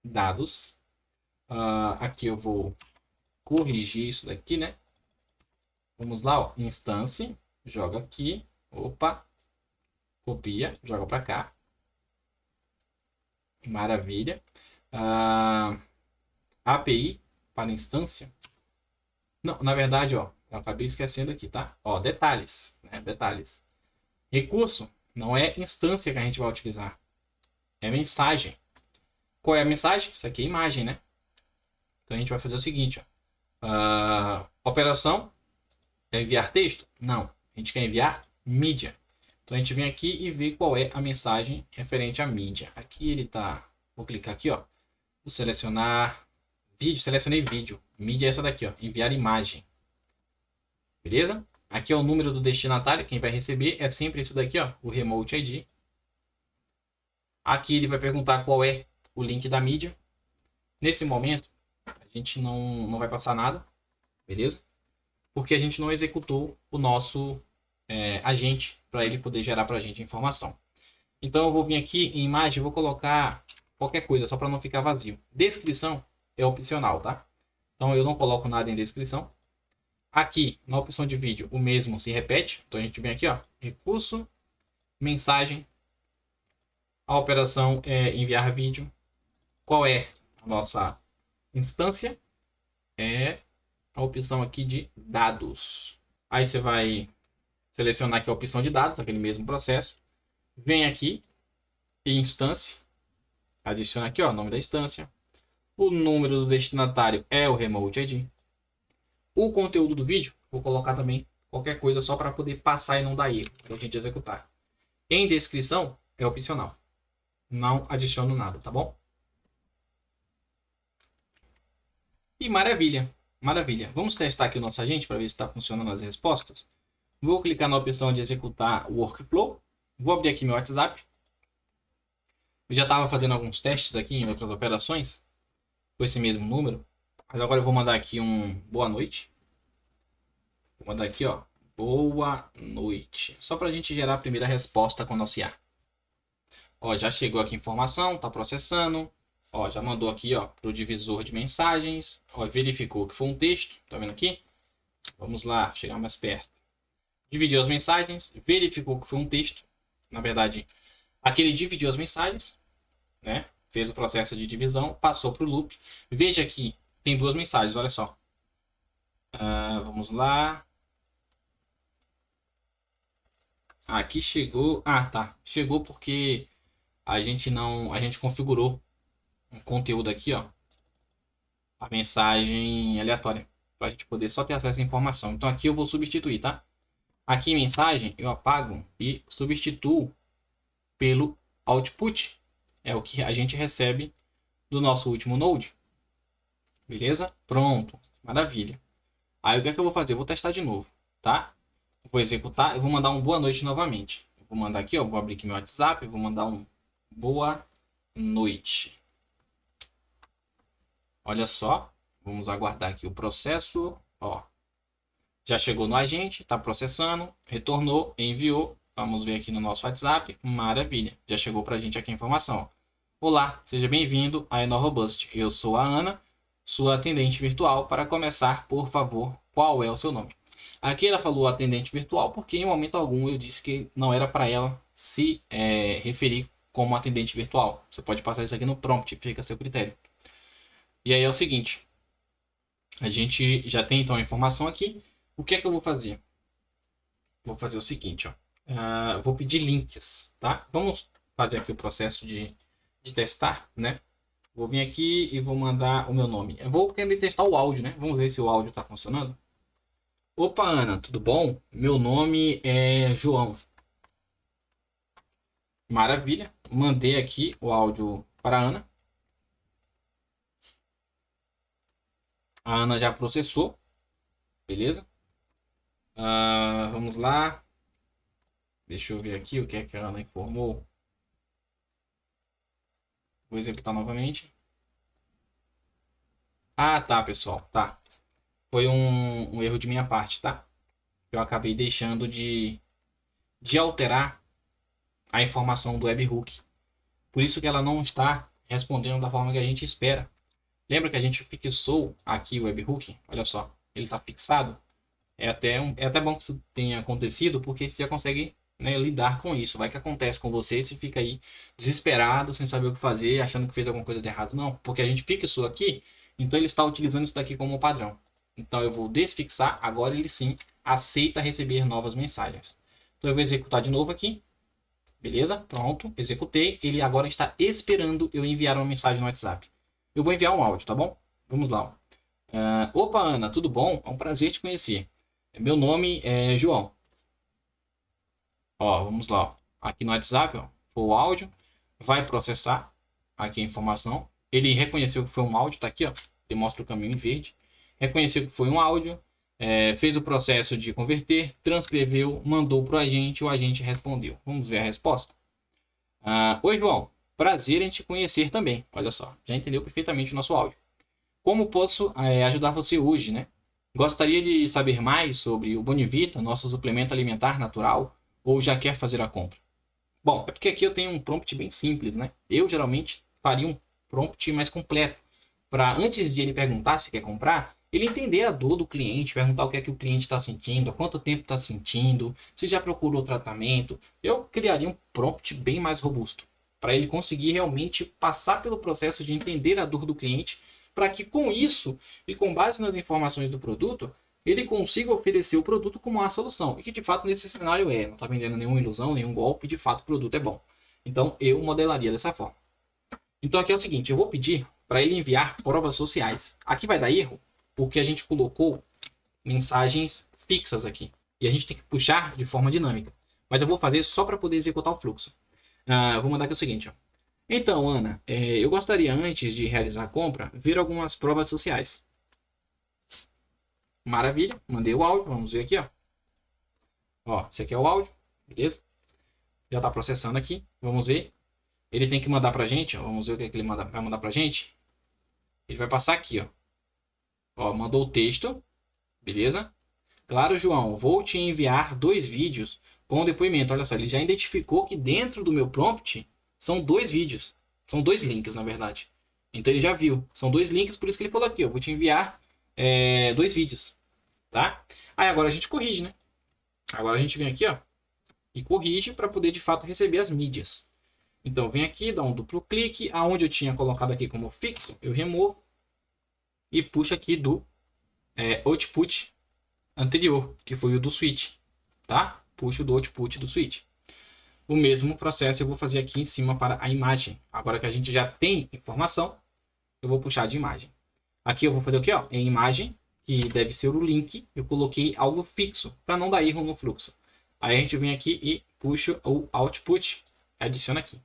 dados. Aqui eu vou corrigir isso daqui, né? Vamos lá, ó, instância, joga aqui, opa, copia, joga para cá. Maravilha. API para instância. Não, na verdade, ó, eu acabei esquecendo aqui, tá? Ó, detalhes, né? Detalhes. Recurso não é instância que a gente vai utilizar. É mensagem. Qual é a mensagem? Isso aqui é imagem, né? Então a gente vai fazer o seguinte, ó. Operação É enviar texto? Não. A gente quer enviar mídia. Então a gente vem aqui e vê qual é a mensagem referente à mídia. Aqui ele tá. Vou clicar aqui, ó. Vou selecionar vídeo. Selecionei vídeo. Mídia é essa daqui, ó. Enviar imagem. Beleza? Aqui é o número do destinatário. Quem vai receber é sempre esse daqui, ó. O Remote ID. Aqui ele vai perguntar qual é o link da mídia. Nesse momento, a gente não vai passar nada. Beleza? Porque a gente não executou o nosso agente para ele poder gerar para a gente informação. Então eu vou vir aqui em imagem e vou colocar qualquer coisa, só para não ficar vazio. Descrição é opcional, tá? Então eu não coloco nada em descrição. Aqui, na opção de vídeo, o mesmo se repete. Então a gente vem aqui, ó, recurso, mensagem. A operação é enviar vídeo. Qual é a nossa instância? É a opção aqui de dados. Aí você vai selecionar aqui a opção de dados, aquele mesmo processo. Vem aqui em instância. Adiciona aqui, ó, o nome da instância. O número do destinatário é o Remote ID. O conteúdo do vídeo, vou colocar também qualquer coisa só para poder passar e não dar erro para a gente executar. Em descrição é opcional. Não adiciono nada, tá bom? E maravilha, maravilha. Vamos testar aqui o nosso agente para ver se está funcionando as respostas. Vou clicar na opção de executar o workflow. Vou abrir aqui meu WhatsApp. Eu já estava fazendo alguns testes aqui em outras operações com esse mesmo número. Mas agora eu vou mandar aqui um boa noite. Vou mandar aqui, ó, boa noite. Só para a gente gerar a primeira resposta com o nosso IA. Ó, já chegou aqui a informação, está processando. Ó, já mandou aqui, ó, para o divisor de mensagens. Ó, verificou que foi um texto. Tá vendo aqui? Vamos lá, chegar mais perto. Dividiu as mensagens, verificou que foi um texto. Na verdade, aquele dividiu as mensagens, né? Fez o processo de divisão, passou para o loop. Veja aqui, tem duas mensagens, olha só. Vamos lá. Aqui chegou. Ah, tá. Chegou porque a gente configurou um conteúdo aqui, ó. A mensagem aleatória. Para a gente poder só ter acesso à informação. Então aqui eu vou substituir, tá? Aqui em mensagem eu apago e substituo pelo output. É o que a gente recebe do nosso último node. Beleza? Pronto. Maravilha. Aí o que é que eu vou fazer? Eu vou testar de novo, tá? Vou executar, eu vou mandar um boa noite novamente. Eu vou mandar aqui, ó, vou abrir aqui meu WhatsApp, vou mandar um boa noite. Olha só, vamos aguardar aqui o processo, ó. Já chegou no agente, está processando, retornou, enviou. Vamos ver aqui no nosso WhatsApp. Maravilha, já chegou para a gente aqui a informação. Olá, seja bem-vindo à InnoRobust. Eu sou a Ana, sua atendente virtual. Para começar, por favor, qual é o seu nome? Aqui ela falou atendente virtual porque em momento algum eu disse que não era para ela se referir como atendente virtual. Você pode passar isso aqui no prompt, fica a seu critério. E aí é o seguinte, a gente já tem então a informação aqui. O que é que eu vou fazer? Vou fazer o seguinte, ó. Vou pedir links, tá? Vamos fazer aqui o processo de testar, né? Vou vir aqui e vou mandar o meu nome. Eu vou querer testar o áudio, né? Vamos ver se o áudio está funcionando. Opa, Ana, tudo bom? Meu nome é João. Maravilha. Mandei aqui o áudio para a Ana. A Ana já processou. Beleza? Vamos lá. Deixa eu ver aqui o que é que a Ana informou. Vou executar novamente. Ah, tá, pessoal. Tá. Foi um erro de minha parte, tá? Eu acabei deixando de alterar a informação do webhook. Por isso que ela não está respondendo da forma que a gente espera. Lembra que a gente fixou aqui o webhook? Olha só, ele está fixado. É até bom que isso tenha acontecido, porque você já consegue, né, lidar com isso. Vai que acontece com você, você fica aí desesperado, sem saber o que fazer, achando que fez alguma coisa de errado. Não, porque a gente fixou aqui, então ele está utilizando isso daqui como padrão. Então eu vou desfixar, agora ele sim aceita receber novas mensagens. Então eu vou executar de novo aqui. Beleza? Pronto, executei. Ele agora está esperando eu enviar uma mensagem no WhatsApp. Eu vou enviar um áudio, tá bom? Vamos lá. Opa, Ana, tudo bom? É um prazer te conhecer. Meu nome é João. Ó, vamos lá. Ó. Aqui no WhatsApp, ó, foi o áudio. Vai processar aqui a informação. Ele reconheceu que foi um áudio, tá aqui, ó. Ele mostra o caminho em verde. Reconheceu que foi um áudio. Fez o processo de converter, transcreveu, mandou para o agente respondeu. Vamos ver a resposta. Oi, João. Prazer em te conhecer também. Olha só, já entendeu perfeitamente o nosso áudio. Como posso ajudar você hoje, né? Gostaria de saber mais sobre o Bonivita, nosso suplemento alimentar natural, ou já quer fazer a compra? Bom, é porque aqui eu tenho um prompt bem simples, né? Eu geralmente faria um prompt mais completo, para antes de ele perguntar se quer comprar, ele entender a dor do cliente, perguntar o que é que o cliente está sentindo, há quanto tempo está sentindo, se já procurou tratamento. Eu criaria um prompt bem mais robusto, para ele conseguir realmente passar pelo processo de entender a dor do cliente, para que com isso e com base nas informações do produto, ele consiga oferecer o produto como uma solução. E que de fato nesse cenário não está vendendo nenhuma ilusão, nenhum golpe, de fato o produto é bom. Então eu modelaria dessa forma. Então aqui é o seguinte, eu vou pedir para ele enviar provas sociais. Aqui vai dar erro, porque a gente colocou mensagens fixas aqui. E a gente tem que puxar de forma dinâmica. Mas eu vou fazer só para poder executar o fluxo. Eu vou mandar aqui o seguinte, ó. Então, Ana, eu gostaria antes de realizar a compra, ver algumas provas sociais. Maravilha, mandei o áudio, vamos ver aqui, ó. Ó, esse aqui é o áudio, beleza? Já está processando aqui, vamos ver. Ele tem que mandar pra gente, ó, vamos ver o que, é que ele vai mandar pra gente. Ele vai passar aqui, ó. Ó, mandou o texto, beleza? Claro, João, vou te enviar 2 vídeos com o depoimento. Olha só, ele já identificou que dentro do meu prompt são 2 vídeos. São 2 links, na verdade. Então ele já viu. São 2 links, por isso que ele falou aqui, ó. Vou te enviar 2 vídeos, tá? Aí agora a gente corrige, né? Agora a gente vem aqui, ó, e corrige para poder de fato receber as mídias. Então vem aqui, dá um duplo clique, aonde eu tinha colocado aqui como fixo, eu removo e puxo aqui do output anterior, que foi o do switch, tá? Puxo do output do switch. O mesmo processo eu vou fazer aqui em cima para a imagem. Agora que a gente já tem informação, eu vou puxar de imagem. Aqui eu vou fazer o que? Em imagem, que deve ser o link, eu coloquei algo fixo, para não dar erro no fluxo. Aí a gente vem aqui e puxa o output, adiciona aqui.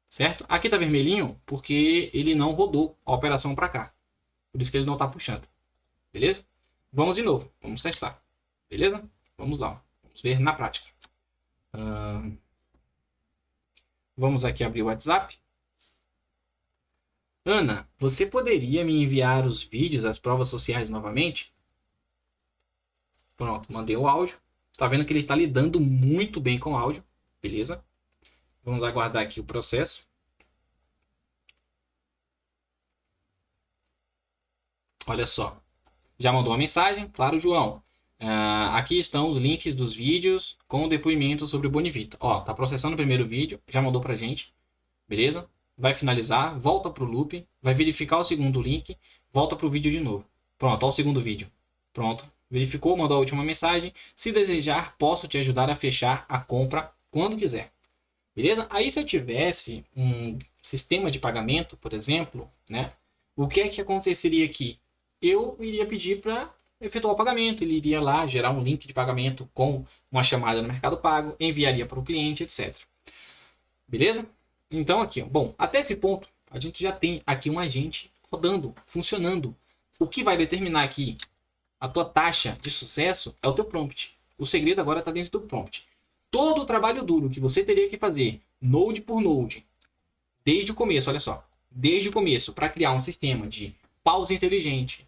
Certo? Aqui está vermelhinho porque ele não rodou a operação para cá. Por isso que ele não está puxando. Beleza? Vamos de novo. Vamos testar. Beleza? Vamos lá. Vamos ver na prática. Vamos aqui abrir o WhatsApp. Ana, você poderia me enviar os vídeos, as provas sociais novamente? Pronto, mandei o áudio. Está vendo que ele está lidando muito bem com o áudio. Beleza? Vamos aguardar aqui o processo. Olha só. Já mandou uma mensagem? Claro, João. Aqui estão os links dos vídeos com depoimento sobre o Bonivita. Ó, tá processando o primeiro vídeo, já mandou pra gente. Beleza? Vai finalizar, volta pro loop, vai verificar o segundo link, volta pro vídeo de novo. Pronto, ó o segundo vídeo. Pronto. Verificou, mandou a última mensagem. Se desejar, posso te ajudar a fechar a compra quando quiser. Beleza? Aí se eu tivesse um sistema de pagamento, por exemplo, né? O que é que aconteceria aqui? Eu iria pedir para efetuar o pagamento. Ele iria lá gerar um link de pagamento com uma chamada no Mercado Pago, enviaria para o cliente, etc. Beleza? Então aqui, bom, até esse ponto a gente já tem aqui um agente rodando, funcionando. O que vai determinar aqui a tua taxa de sucesso é o teu prompt. O segredo agora está dentro do prompt. Todo o trabalho duro que você teria que fazer, node por node, desde o começo, olha só, desde o começo, para criar um sistema de pausa inteligente,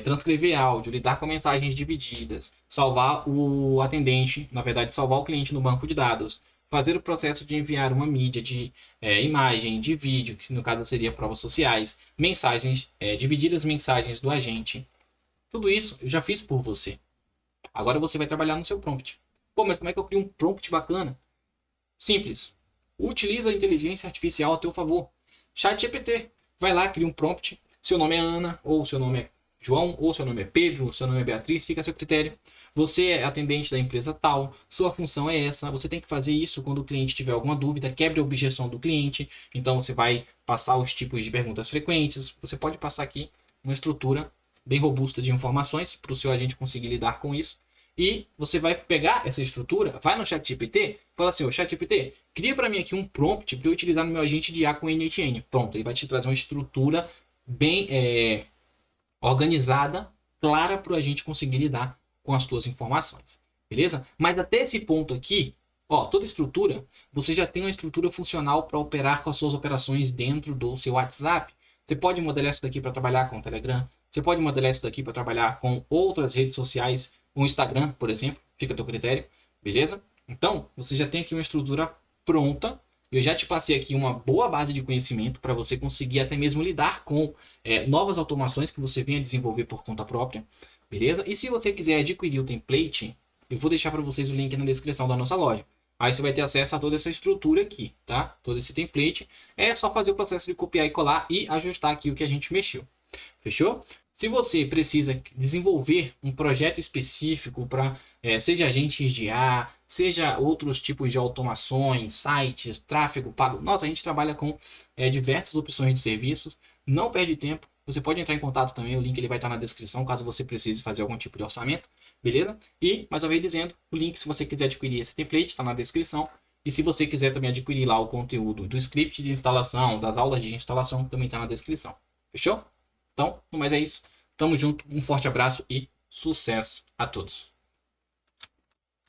transcrever áudio, lidar com mensagens divididas, salvar o atendente, na verdade, salvar o cliente no banco de dados, fazer o processo de enviar uma mídia de imagem, de vídeo, que no caso seria provas sociais, mensagens divididas, mensagens do agente. Tudo isso eu já fiz por você. Agora você vai trabalhar no seu prompt. Pô, mas como é que eu crio um prompt bacana? Simples. Utiliza a inteligência artificial a teu favor. ChatGPT. Vai lá, cria um prompt. Seu nome é Ana, ou seu nome é João, ou seu nome é Pedro, ou seu nome é Beatriz, fica a seu critério. Você é atendente da empresa tal, sua função é essa. Você tem que fazer isso quando o cliente tiver alguma dúvida, quebre a objeção do cliente. Então você vai passar os tipos de perguntas frequentes. Você pode passar aqui uma estrutura bem robusta de informações para o seu agente conseguir lidar com isso. E você vai pegar essa estrutura, vai no ChatGPT, fala assim, ChatGPT, cria para mim aqui um prompt para eu utilizar no meu agente de IA com NHN. Pronto, ele vai te trazer uma estrutura bem organizada, clara para o agente conseguir lidar com as suas informações. Beleza? Mas até esse ponto aqui, toda estrutura, você já tem uma estrutura funcional para operar com as suas operações dentro do seu WhatsApp. Você pode modelar isso daqui para trabalhar com o Telegram, você pode modelar isso daqui para trabalhar com outras redes sociais, o Instagram, por exemplo, fica a teu critério, beleza? Então, você já tem aqui uma estrutura pronta. Eu já te passei aqui uma boa base de conhecimento para você conseguir até mesmo lidar com novas automações que você venha desenvolver por conta própria, beleza? E se você quiser adquirir o template, eu vou deixar para vocês o link na descrição da nossa loja. Aí você vai ter acesso a toda essa estrutura aqui, tá? Todo esse template. É só fazer o processo de copiar e colar e ajustar aqui o que a gente mexeu. Fechou? Se você precisa desenvolver um projeto específico para, seja agentes de IA, seja outros tipos de automações, sites, tráfego pago, nossa, a gente trabalha com diversas opções de serviços. Não perde tempo. Você pode entrar em contato também, o link ele vai estar na descrição, caso você precise fazer algum tipo de orçamento, beleza? E, mais uma vez dizendo, o link, se você quiser adquirir esse template, está na descrição. E se você quiser também adquirir lá o conteúdo do script de instalação, das aulas de instalação, também está na descrição. Fechou? Então, no mais é isso. Tamo junto, um forte abraço e sucesso a todos.